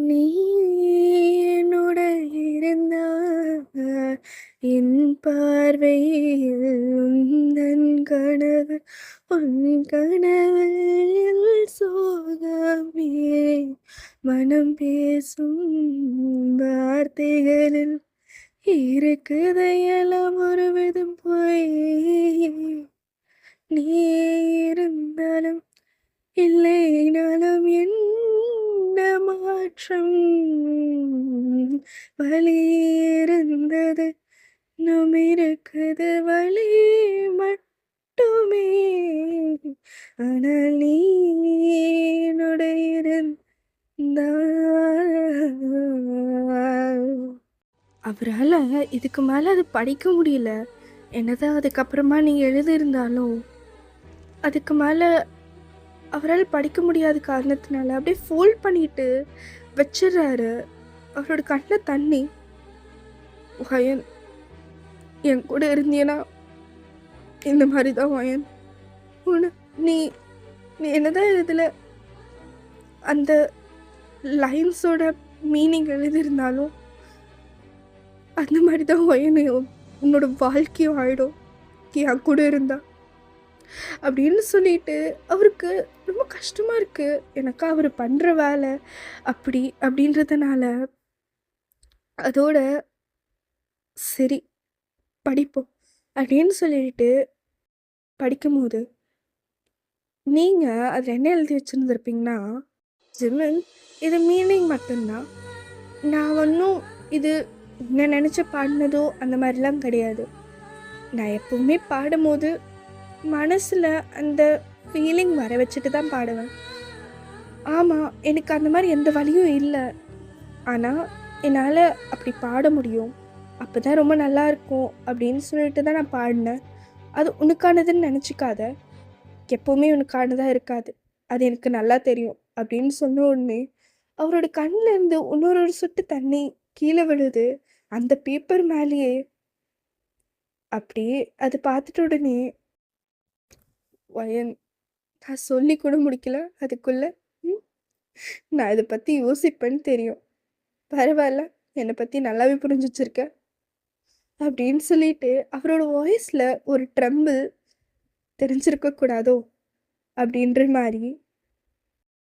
நீ என்னோட இருந்தால் என் பார்வையில் உந்தன் கனவு, உன் கனவில் சோகமே, மனம் பேசும் வார்த்தைகளில் இருக்குதையெல்லாம் ஒரு விதம் போய். நீ இருந்தாலும் இல்லைனாலும் என்ன மாற்றம், வலி இருந்தது நம் இருக்குது வலி மட்டுமே, ஆனால் நீ என்னுடைய அவரால் இதுக்கு மேலே அது படிக்க முடியல. என்னதான் அதுக்கப்புறமா நீங்கள் எழுதியிருந்தாலும் அதுக்கு மேலே அவரால் படிக்க முடியாத காரணத்தினால அப்படியே ஃபோல்ட் பண்ணிட்டு வச்சிடுறாரு. அவரோட கண்ணில் தண்ணி. வயன், என் கூட இருந்தீன்னா இந்த மாதிரி தான் வயன். நீ நீ என்னதான் இதில் அந்த லைன்ஸோட மீனிங் எழுதியிருந்தாலும் அந்த மாதிரி தான் வயன் உன்னோட வாழ்க்கையும் ஆகிடும் என் கூட இருந்தா அப்படின்னு சொல்லிட்டு அவருக்கு ரொம்ப கஷ்டமாக இருக்குது. எனக்கு அவர் பண்ணுற வேலை அப்படி அப்படின்றதுனால அதோட சரி படிப்போம் அப்படின்னு சொல்லிட்டு படிக்கும்போது நீங்கள் அதில் என்ன எழுதி வச்சுருந்துருப்பீங்கன்னா, ஜிமின், இது மீனிங் மட்டும்தான். நான் ஒன்றும் இது நான் நினச்ச பாடினதோ அந்த மாதிரிலாம் கிடையாது. நான் எப்போவுமே பாடும்போது மனசில் அந்த ஃபீலிங் வர வச்சுட்டு தான் பாடுவேன். ஆமாம், எனக்கு அந்த மாதிரி எந்த வழியும் இல்லை. ஆனால் என்னால் அப்படி பாட முடியும். அப்போ தான் ரொம்ப நல்லா இருக்கும் அப்படின்னு சொல்லிட்டு தான் நான் பாடினேன். அது உனக்கானதுன்னு நினச்சிக்காத. எப்போவுமே உனக்கானதாக இருக்காது. அது எனக்கு நல்லா தெரியும் அப்படின்னு சொன்ன உடனே அவரோட கண்ணில் இருந்து இன்னொரு சொட்டு தண்ணி கீழே விழுது அந்த பேப்பர் மேலேயே. அப்படியே அது பார்த்துட்ட உடனே, வயன், நான் சொல்லி கூட முடிக்கல அதுக்குள்ள. ம், நான் இதை பற்றி யோசிப்பேன்னு தெரியும். பரவாயில்ல, என்னை பற்றி நல்லாவே புரிஞ்சு வச்சிருக்க அப்படின்னு சொல்லிட்டு அவரோட வாய்ஸில் ஒரு ட்ரம்பிள் தெரிஞ்சிருக்க கூடாதோ அப்படின்ற மாதிரி.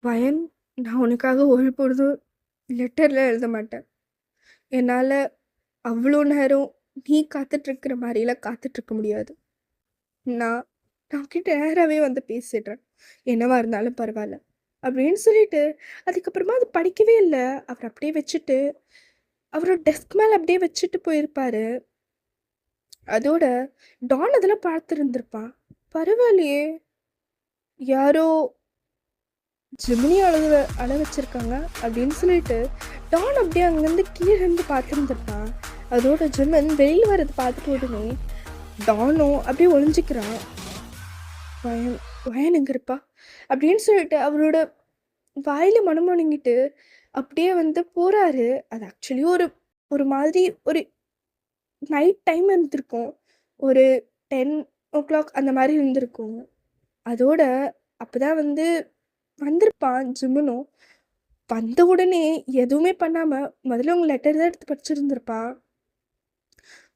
வயன், நான் உனக்காக ஒரு பொழுதும் லெட்டரில் எழுத மாட்டேன். என்னால் அவ்வளோ நேரம் நீ காத்துட்ருக்கிற மாதிரிலாம் காத்துட்ருக்க முடியாது. நான் நான் கிட்ட நேராகவே வந்து பேசிடுறேன். என்னவா இருந்தாலும் பரவாயில்ல அப்படின்னு சொல்லிட்டு அதுக்கப்புறமா அது படிக்கவே இல்லை. அவர் அப்படியே வச்சுட்டு அவரோட டெஸ்க் மேலே அப்படியே வச்சுட்டு போயிருப்பாரு. அதோட டான் அதெல்லாம் பார்த்துருந்துருப்பான். பரவாயில்லையே, யாரோ ஜெமினி அழ வச்சிருக்காங்க அப்படின்னு சொல்லிட்டு டான் அப்படியே அங்கேருந்து கீழே இருந்து பார்த்துருந்துருப்பான். அதோட ஜெமன் வெளியில் வர்றது பார்த்துட்டு உடனே டானும் அப்படியே ஒளிஞ்சிக்கிறான். வயன் வயன் எங்க இருப்பா அப்படின்னு சொல்லிட்டு அவரோட வாயில மனமுணங்கிட்டு அப்படியே வந்து போறாரு. அது ஆக்சுவலி ஒரு ஒரு மாதிரி ஒரு நைட் டைம் இருந்திருக்கும். ஒரு 10 o'clock அந்த மாதிரி இருந்திருக்கும். அதோட அப்பதான் வந்து வந்திருப்பான் ஜிம்முனும். வந்த உடனே எதுவுமே பண்ணாம முதல்ல உங்க லெட்டர் தான் எடுத்து படிச்சிருந்திருப்பான்.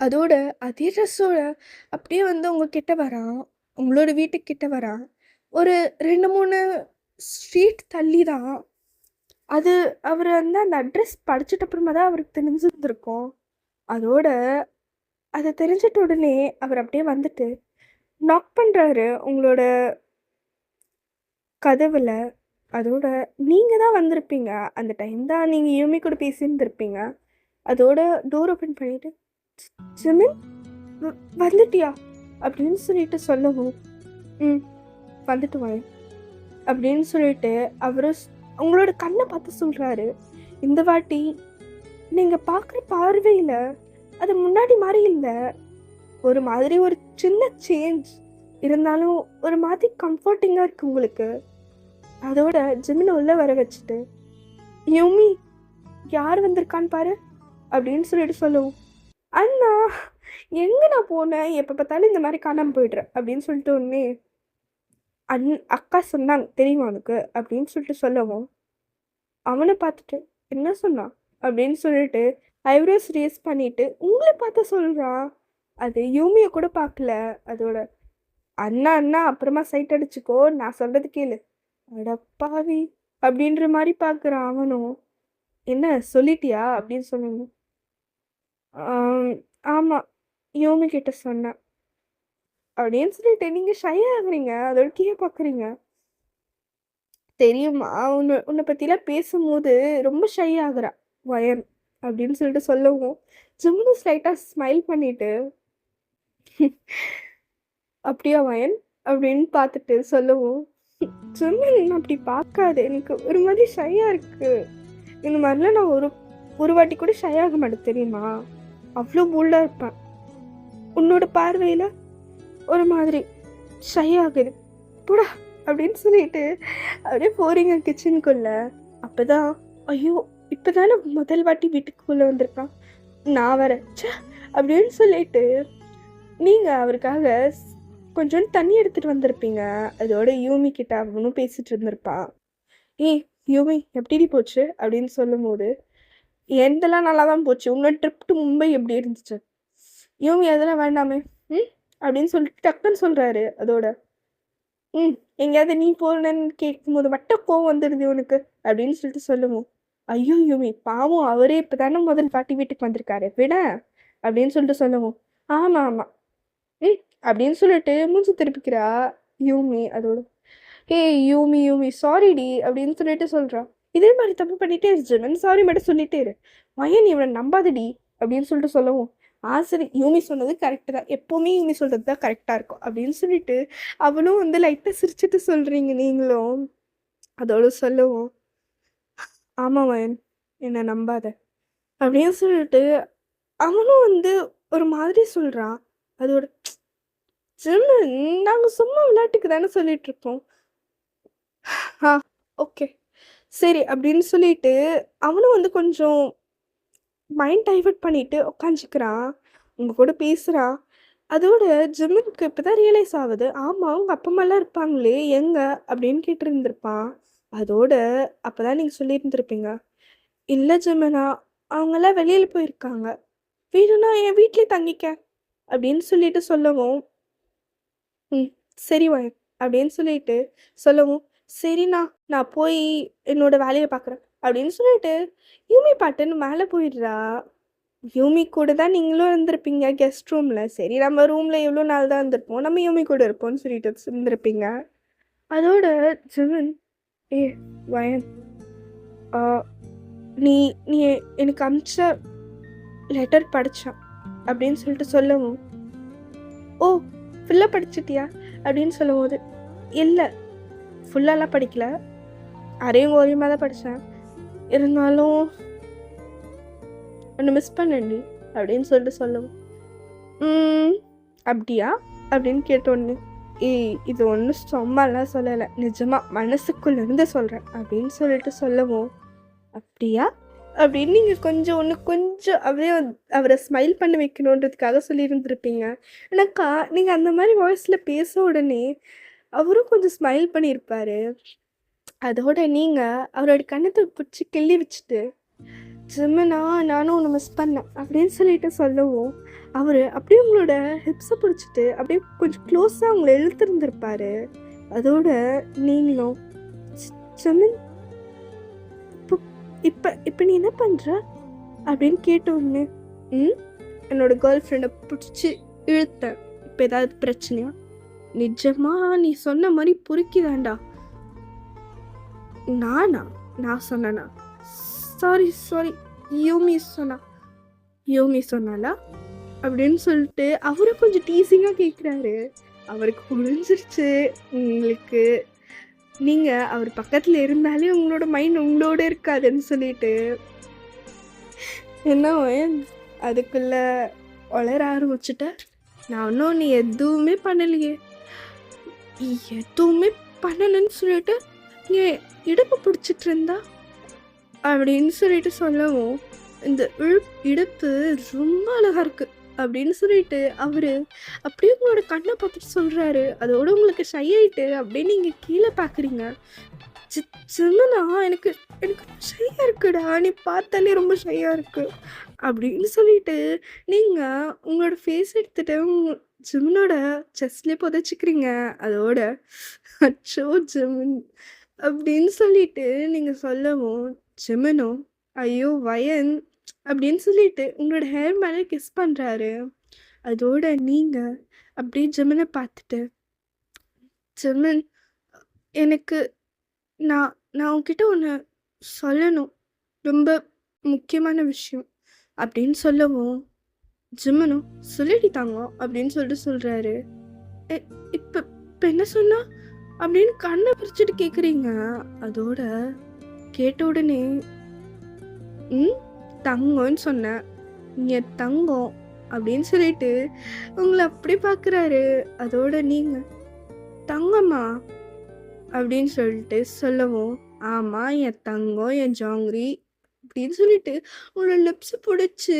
அதோட அதே ட்ரெஸ்ஸோட அப்படியே வந்து உங்ககிட்ட வரான். உங்களோட வீட்டுக்கு கிட்ட வரான். ஒரு 2-3 ஸ்ட்ரீட் தள்ளி தான். அது அவர் வந்து அந்த அட்ரஸ் படிச்சுட்ட அப்புறமா தான் அவருக்கு தெரிஞ்சிருந்திருக்கும். அதோட அதை தெரிஞ்சிட்ட உடனே அவர் அப்படியே வந்துட்டு நாக் பண்ணுறாரு உங்களோட கதவில். அதோட நீங்கள் தான் வந்திருப்பீங்க. அந்த டைம் தான் நீங்கள் யூமி கூட பேசியிருந்திருப்பீங்க. அதோட டோர் ஓப்பன் பண்ணிவிட்டு ஜிமின் வந்துட்டியா அப்படின்னு சொல்லிட்டு சொல்லவும், வந்துட்டு வாங்க அப்படின்னு சொல்லிட்டு அவரு உங்களோட கண்ணை பார்த்து சொல்கிறாரு. இந்த வாட்டி நீங்கள் பார்க்குற பார்வையில் அது முன்னாடி மாதிரி இல்லை. ஒரு மாதிரி ஒரு சின்ன சேஞ்ச் இருந்தாலும் ஒரு மாதிரி கம்ஃபர்டிங்காக இருக்குது உங்களுக்கு. அதோட ஜிமினை உள்ளே வர வச்சுட்டு யூமி யார் வந்திருக்கான்னு பாரு அப்படின்னு சொல்லிட்டு சொல்லுவோம். அண்ணா எங்கே நான் போனேன், எப்போ பார்த்தாலும் இந்த மாதிரி காணாமல் போயிடுறேன் அப்படின்னு சொல்லிட்டு உடனே அக்கா சொன்னாங்க தெரியுமா உனக்கு அப்படின்னு சொல்லிட்டு சொல்லவும், அவனை பார்த்துட்டு என்ன சொன்னான் அப்படின்னு சொல்லிட்டு ஐப்ரோஸ் ரேஸ் பண்ணிட்டு உங்களை பார்த்து சொல்கிறான். அது யூமியை கூட பார்க்கல. அதோட அண்ணா அண்ணா அப்புறமா சைட் அடிச்சுக்கோ, நான் சொல்கிறது கேளு. அடப்பாவி அப்படின்ற மாதிரி பார்க்குறான் அவனும். என்ன சொல்லிட்டியா அப்படின்னு சொன்னீங்க. ஆமாம், யூமி கிட்ட சொன்னேன் அப்படின்னு சொல்லிட்டு நீங்கள் ஷை ஆகுறீங்க. அதோட கீழே பார்க்குறீங்க. தெரியுமா, உன்னை பற்றிலாம் பேசும்போது ரொம்ப ஷை ஆகுறா வயன் அப்படின்னு சொல்லிட்டு சொல்லவும் ஜிம்னு ஸ்லைட்டாக ஸ்மைல் பண்ணிட்டு அப்படியா வயன் அப்படின்னு பார்த்துட்டு சொல்லவும், ஜிம்மின் அப்படி பார்க்காது, எனக்கு ஒரு மாதிரி ஷையாக இருக்குது. இந்த மாதிரிலாம் நான் ஒரு வாட்டி கூட ஷை ஆக மாட்டேன் தெரியுமா, அவ்வளோ போல்டாக இருப்பேன். உன்னோட பார்வையில் ஒரு மாதிரி ஷை ஆகுது போடா அப்படின்னு சொல்லிட்டு அப்படியே போறீங்க கிச்சனுக்குள்ள. அப்போதான் ஐயோ இப்போ தானே முதல் வாட்டி வீட்டுக்குள்ளே வந்திருக்கான், நான் வரேன் அப்படின்னு சொல்லிட்டு நீங்கள் அவருக்காக கொஞ்சோண்டு தண்ணி எடுத்துகிட்டு வந்திருப்பீங்க. அதோட யூமி கிட்ட அவனும் பேசிகிட்டு இருந்திருப்பான். ஏய் யூமி எப்படி போச்சு அப்படின்னு சொல்லும் போது, எந்தெல்லாம் நல்லா தான் போச்சு, உன்னோட ட்ரிப் டு மும்பை எப்படி இருந்துச்சு. யூமி அதெல்லாம் வேண்டாமே அப்படின்னு சொல்லிட்டு டக்குன்னு சொல்கிறாரு. அதோட எங்கேயாவது நீ போறேன்னு கேட்கும்போது மட்டும் கோவம் வந்துடுது உனக்கு அப்படின்னு சொல்லிட்டு சொல்லுவோம். ஐயோ யூமி பாவம், அவரே இப்போ தானே முதல் பாட்டி வீட்டுக்கு வந்திருக்காரு விட அப்படின்னு சொல்லிட்டு சொல்லுவோம். ஆமாம் ஆமாம் அப்படின்னு சொல்லிட்டு மூஞ்சி திருப்பிக்கிறா யூமி. அதோட யூமி யூமி சாரிடி அப்படின்னு சொல்லிட்டு சொல்கிறான். இதே மாதிரி தப்பு பண்ணிட்டே இருந்துச்சு, சாரி மட்டும் சொல்லிட்டே இரு, வயன் இவனை நம்பாதடி அப்படின்னு சொல்லிட்டு சொல்லவும், சரி யூமி சொன்னது கரெக்டு தான், எப்போவுமே யூமி சொல்கிறது தான் கரெக்டாக இருக்கும் அப்படின்னு சொல்லிட்டு அவளும் வந்து லைட்டாக சிரிச்சுட்டு சொல்கிறீங்க நீங்களும். அதோட சொல்லவும், ஆமாம் வயன் என்னை நம்பாத அப்படின்னு சொல்லிட்டு அவனும் வந்து ஒரு மாதிரி சொல்கிறான். அதோட நாங்கள் சும்மா விளையாட்டுக்கு தானே சொல்லிட்டு இருக்கோம். ஓகே சரி அப்படின்னு சொல்லிட்டு அவனும் வந்து கொஞ்சம் மைண்ட் டைவர்ட் பண்ணிட்டு உட்காந்துக்கிறான். உங்கள் கூட பேசுகிறான். அதோட ஜிம்மினுக்கு இப்போ தான் ரியலைஸ் ஆகுது. ஆமாம், அவங்க அப்பா அம்மாலாம் இருப்பாங்களே எங்க அப்படின்னு கேட்டிருந்திருப்பான். அதோட அப்போ தான் நீங்கள் சொல்லியிருந்திருப்பீங்க, இல்லை ஜிமினா, அவங்கெல்லாம் வெளியில் போயிருக்காங்க, வேணும்னா என் வீட்லேயே தங்கிக்க அப்படின்னு சொல்லிட்டு சொல்லவும், ம் சரி வயன் அப்படின்னு சொல்லிட்டு சொல்லவும், சரிண்ணா நான் போய் என்னோட வேலையை பார்க்குறேன் அப்படின்னு சொல்லிட்டு யூமி பாட்டுன்னு மேலே போயிடுறா. யூமி கூட தான் நீங்களும் இருந்திருப்பீங்க கெஸ்ட் ரூமில். சரி நம்ம ரூமில் எவ்வளோ நாள் தான் இருந்திருப்போம், நம்ம யூமி கூட இருப்போம்னு சொல்லிட்டு இருந்திருப்பீங்க. அதோட ஜிமின், ஏ வயன், ஆ, நீ நீ எனக்கு அமிச்ச லெட்டர் படித்தான் அப்படின்னு சொல்லிட்டு சொல்லவும், ஓ ஃபுல்லாக படிச்சிட்டியா அப்படின்னு சொல்லும்போது, இல்லை ஃபுல்லாலாம் படிக்கல, அரையும் கோரியுமாக தான் படித்தேன், இருந்தாலும் ஒன்று மிஸ் பண்ணி அப்படின்னு சொல்லிட்டு சொல்லுவோம். அப்படியா அப்படின்னு கேட்டோன்னு, ஏய் இது ஒன்றும் சும்மாலாம் சொல்லலை, நிஜமாக மனசுக்குள்ளேருந்து சொல்கிறேன் அப்படின்னு சொல்லிட்டு சொல்லவும், அப்படியா அப்படின்னு நீங்கள் கொஞ்சம் அப்படியே அவரை ஸ்மைல் பண்ண வைக்கணுன்றதுக்காக சொல்லியிருந்துருப்பீங்க. எனக்கா நீங்கள் அந்த மாதிரி வாய்ஸில் பேச உடனே அவரும் கொஞ்சம் ஸ்மைல் பண்ணியிருப்பாரு. அதோட நீங்கள் அவரோட கண்ணத்தை பிடிச்சி கிள்ளி வச்சுட்டு, ஜிம்மினா நானும் ஒன்று மிஸ் பண்ணேன் அப்படின்னு சொல்லிட்டு சொல்லவும், அவர் அப்படியே உங்களோட ஹிப்ஸை பிடிச்சிட்டு அப்படியே கொஞ்சம் க்ளோஸாக உங்களை இழுத்துருந்துருப்பாரு. அதோட நீங்களும், ஜிமின் இப்போ இப்போ இப்போ நீ என்ன பண்ணுற அப்படின்னு கேட்டோன்னு, என்னோட கேர்ள் ஃப்ரெண்டை பிடிச்சி இழுத்தேன், இப்போ ஏதாவது பிரச்சனையா? நிஜமா நீ சொன்ன மாதிரி பொறுக்கிதாண்டா. நான் சொன்னேனா? சாரி யூமி சொன்னாலா அப்படின்னு சொல்லிட்டு அவரும் கொஞ்சம் டீசிங்காக கேட்குறாரு. அவருக்கு புரிஞ்சிருச்சு உங்களுக்கு, நீங்கள் அவர் பக்கத்தில் இருந்தாலே உங்களோட மைண்ட் உங்களோட இருக்காதுன்னு சொல்லிட்டு. என்ன அதுக்குள்ளே வளர ஆரம்பிச்சுட்ட? நான் இன்னும் நீ எதுவுமே பண்ணலையே, எதுவுமே பண்ணலன்னு சொல்லிட்டு நீ இடுப்பு பிடிச்சிட்டு இருந்தா அப்படின்னு சொல்லிட்டு சொல்லவும், இந்த இடுப்பு ரொம்ப அழகா இருக்கு அப்படின்னு சொல்லிட்டு அவரு அப்படியே உங்களோட கண்ணை பார்த்துட்டு சொல்றாரு. அதோட உங்களுக்கு ஷை ஆயிட்டு அப்படியே நீங்க கீழே பாக்குறீங்க. சின்னனா எனக்கு எனக்கு ஷையா இருக்குடா, நீ பார்த்தாலே ரொம்ப ஷையா இருக்கு அப்படின்னு சொல்லிட்டு நீங்க உங்களோட ஃபேஸ் எடுத்துட்டு ஜிமினோட செஸ்ட்லேயே புதைச்சிக்கிறீங்க. அதோட அச்சோ ஜிமின் அப்படின்னு சொல்லிட்டு நீங்கள் சொல்லவும், ஜிமினும் ஐயோ வயன் அப்படின்னு சொல்லிட்டு உங்களோட ஹேர் மேலே கிஸ் பண்ணுறாரு. அதோட நீங்கள் அப்படியே ஜிமினை பார்த்துட்டு, ஜிமின் எனக்கு நான் நான் உங்ககிட்ட ஒன்று சொல்லணும், ரொம்ப முக்கியமான விஷயம் அப்படின்னு சொல்லவும், ஜிமினும் சொல்லிட்டாங்க அப்படின்னு சொல்லிட்டு சொல்கிறாரு. இப்போ இப்போ என்ன சொன்னா அப்படின்னு கண்ணை பிரிச்சுட்டு கேட்குறீங்க. அதோட கேட்ட உடனே, தங்கம்னு சொன்னேன், நீங்கள் தங்கம் அப்படின்னு சொல்லிட்டு உங்களை அப்படி பார்க்குறாரு. அதோட நீங்கள் தங்கம்மா அப்படின்னு சொல்லிட்டு சொல்லவும், ஆமாம் என் தங்கம், என் ஜாங்கிரி அப்படின்னு சொல்லிட்டு உங்களோட லிப்ஸை பிடிச்சி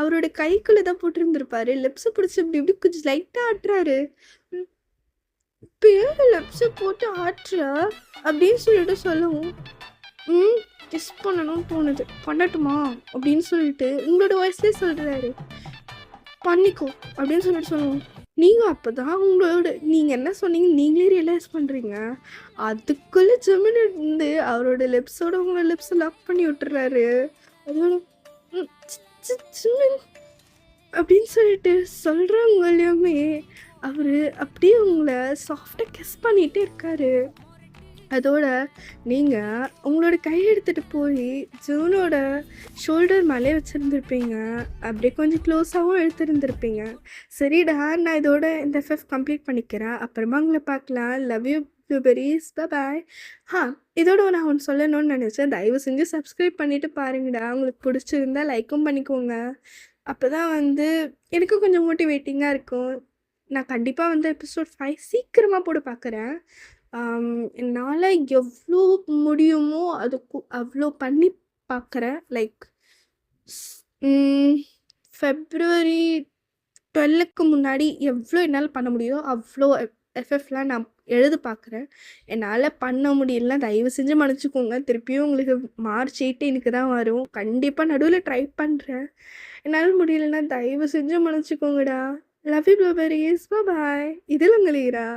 அவரோட கைக்குள்ளே தான் போட்டிருந்துருப்பாரு. லிப்ஸை பிடிச்சி இப்படி இப்படி கொஞ்சம் லைட்டாக ஆட்டுறாரு. இப்போ ஏன் லிப்ஸை போட்டு ஆட்டுறா அப்படின்னு சொல்லிட்டு சொல்லவும், கிஸ் பண்ணணும்னு தோணுது, பண்ணட்டுமா அப்படின்னு சொல்லிட்டு உங்களோட வாய்ஸ்லேயே சொல்கிறாரு. பண்ணிக்கோ அப்படின்னு சொல்லிட்டு சொல்லுவோம். நீங்கள் அப்போ தான் நீங்கள் என்ன சொன்னீங்க நீங்களே ரியலைஸ் பண்ணுறீங்க. அதுக்குள்ளே ஜிமின் இருந்து அவரோட லிப்ஸோட உங்களோட லிப்ஸை லாக் பண்ணி விட்டுறாரு. அதோட ஜிமின் அப்படின்னு சொல்லிட்டு சொல்கிறவங்களையுமே அவர் அப்படியே உங்களை சாஃப்டாக கிஸ் பண்ணிகிட்டே இருக்காரு. அதோட நீங்கள் உங்களோட கையை எடுத்துகிட்டு போய் ஜூனோட ஷோல்டர் மேலே வச்சுருந்துருப்பீங்க, அப்படியே கொஞ்சம் க்ளோஸாகவும் எடுத்துருந்துருப்பீங்க. சரிடா, நான் இதோட இந்த FF கம்ப்ளீட் பண்ணிக்கிறேன், அப்புறமா உங்களை பார்க்கலாம், லவ் யூ ப்ளூபெரிஸ், பாய். இதோட நான் ஒன்று சொல்லணும்னு நினச்சேன், தயவு செஞ்சு சப்ஸ்கிரைப் பண்ணிவிட்டு பாருங்கடா, உங்களுக்கு பிடிச்சிருந்தா லைக்கும் பண்ணிக்கோங்க. அப்போ தான் எனக்கும் கொஞ்சம் மோட்டிவேட்டிங்காக இருக்கும். நான் கண்டிப்பாக எபிசோட் 5 சீக்கிரமாக போட்டு பார்க்குறேன். என்னால் எவ்வளோ முடியுமோ அதுக்கு அவ்வளோ பண்ணி பார்க்குறேன். லைக் ஃபெப்ரவரி 12க்கு முன்னாடி எவ்வளோ என்னால் பண்ண முடியுதோ அவ்வளோ எஃப்எஃப்லாம் நான் எழுத பார்க்குறேன். என்னால் பண்ண முடியலனா தயவு செஞ்சு மன்னிச்சுக்கோங்க. திருப்பியும் உங்களுக்கு மார்ச் 18க்கு தான் வரும். கண்டிப்பாக நடுவில் ட்ரை பண்ணுறேன். என்னால் முடியலனா தயவு செஞ்சு மன்னிச்சுக்கோங்கடா. Love you blueberries. பாய். இதில் உங்கள் ஈரா.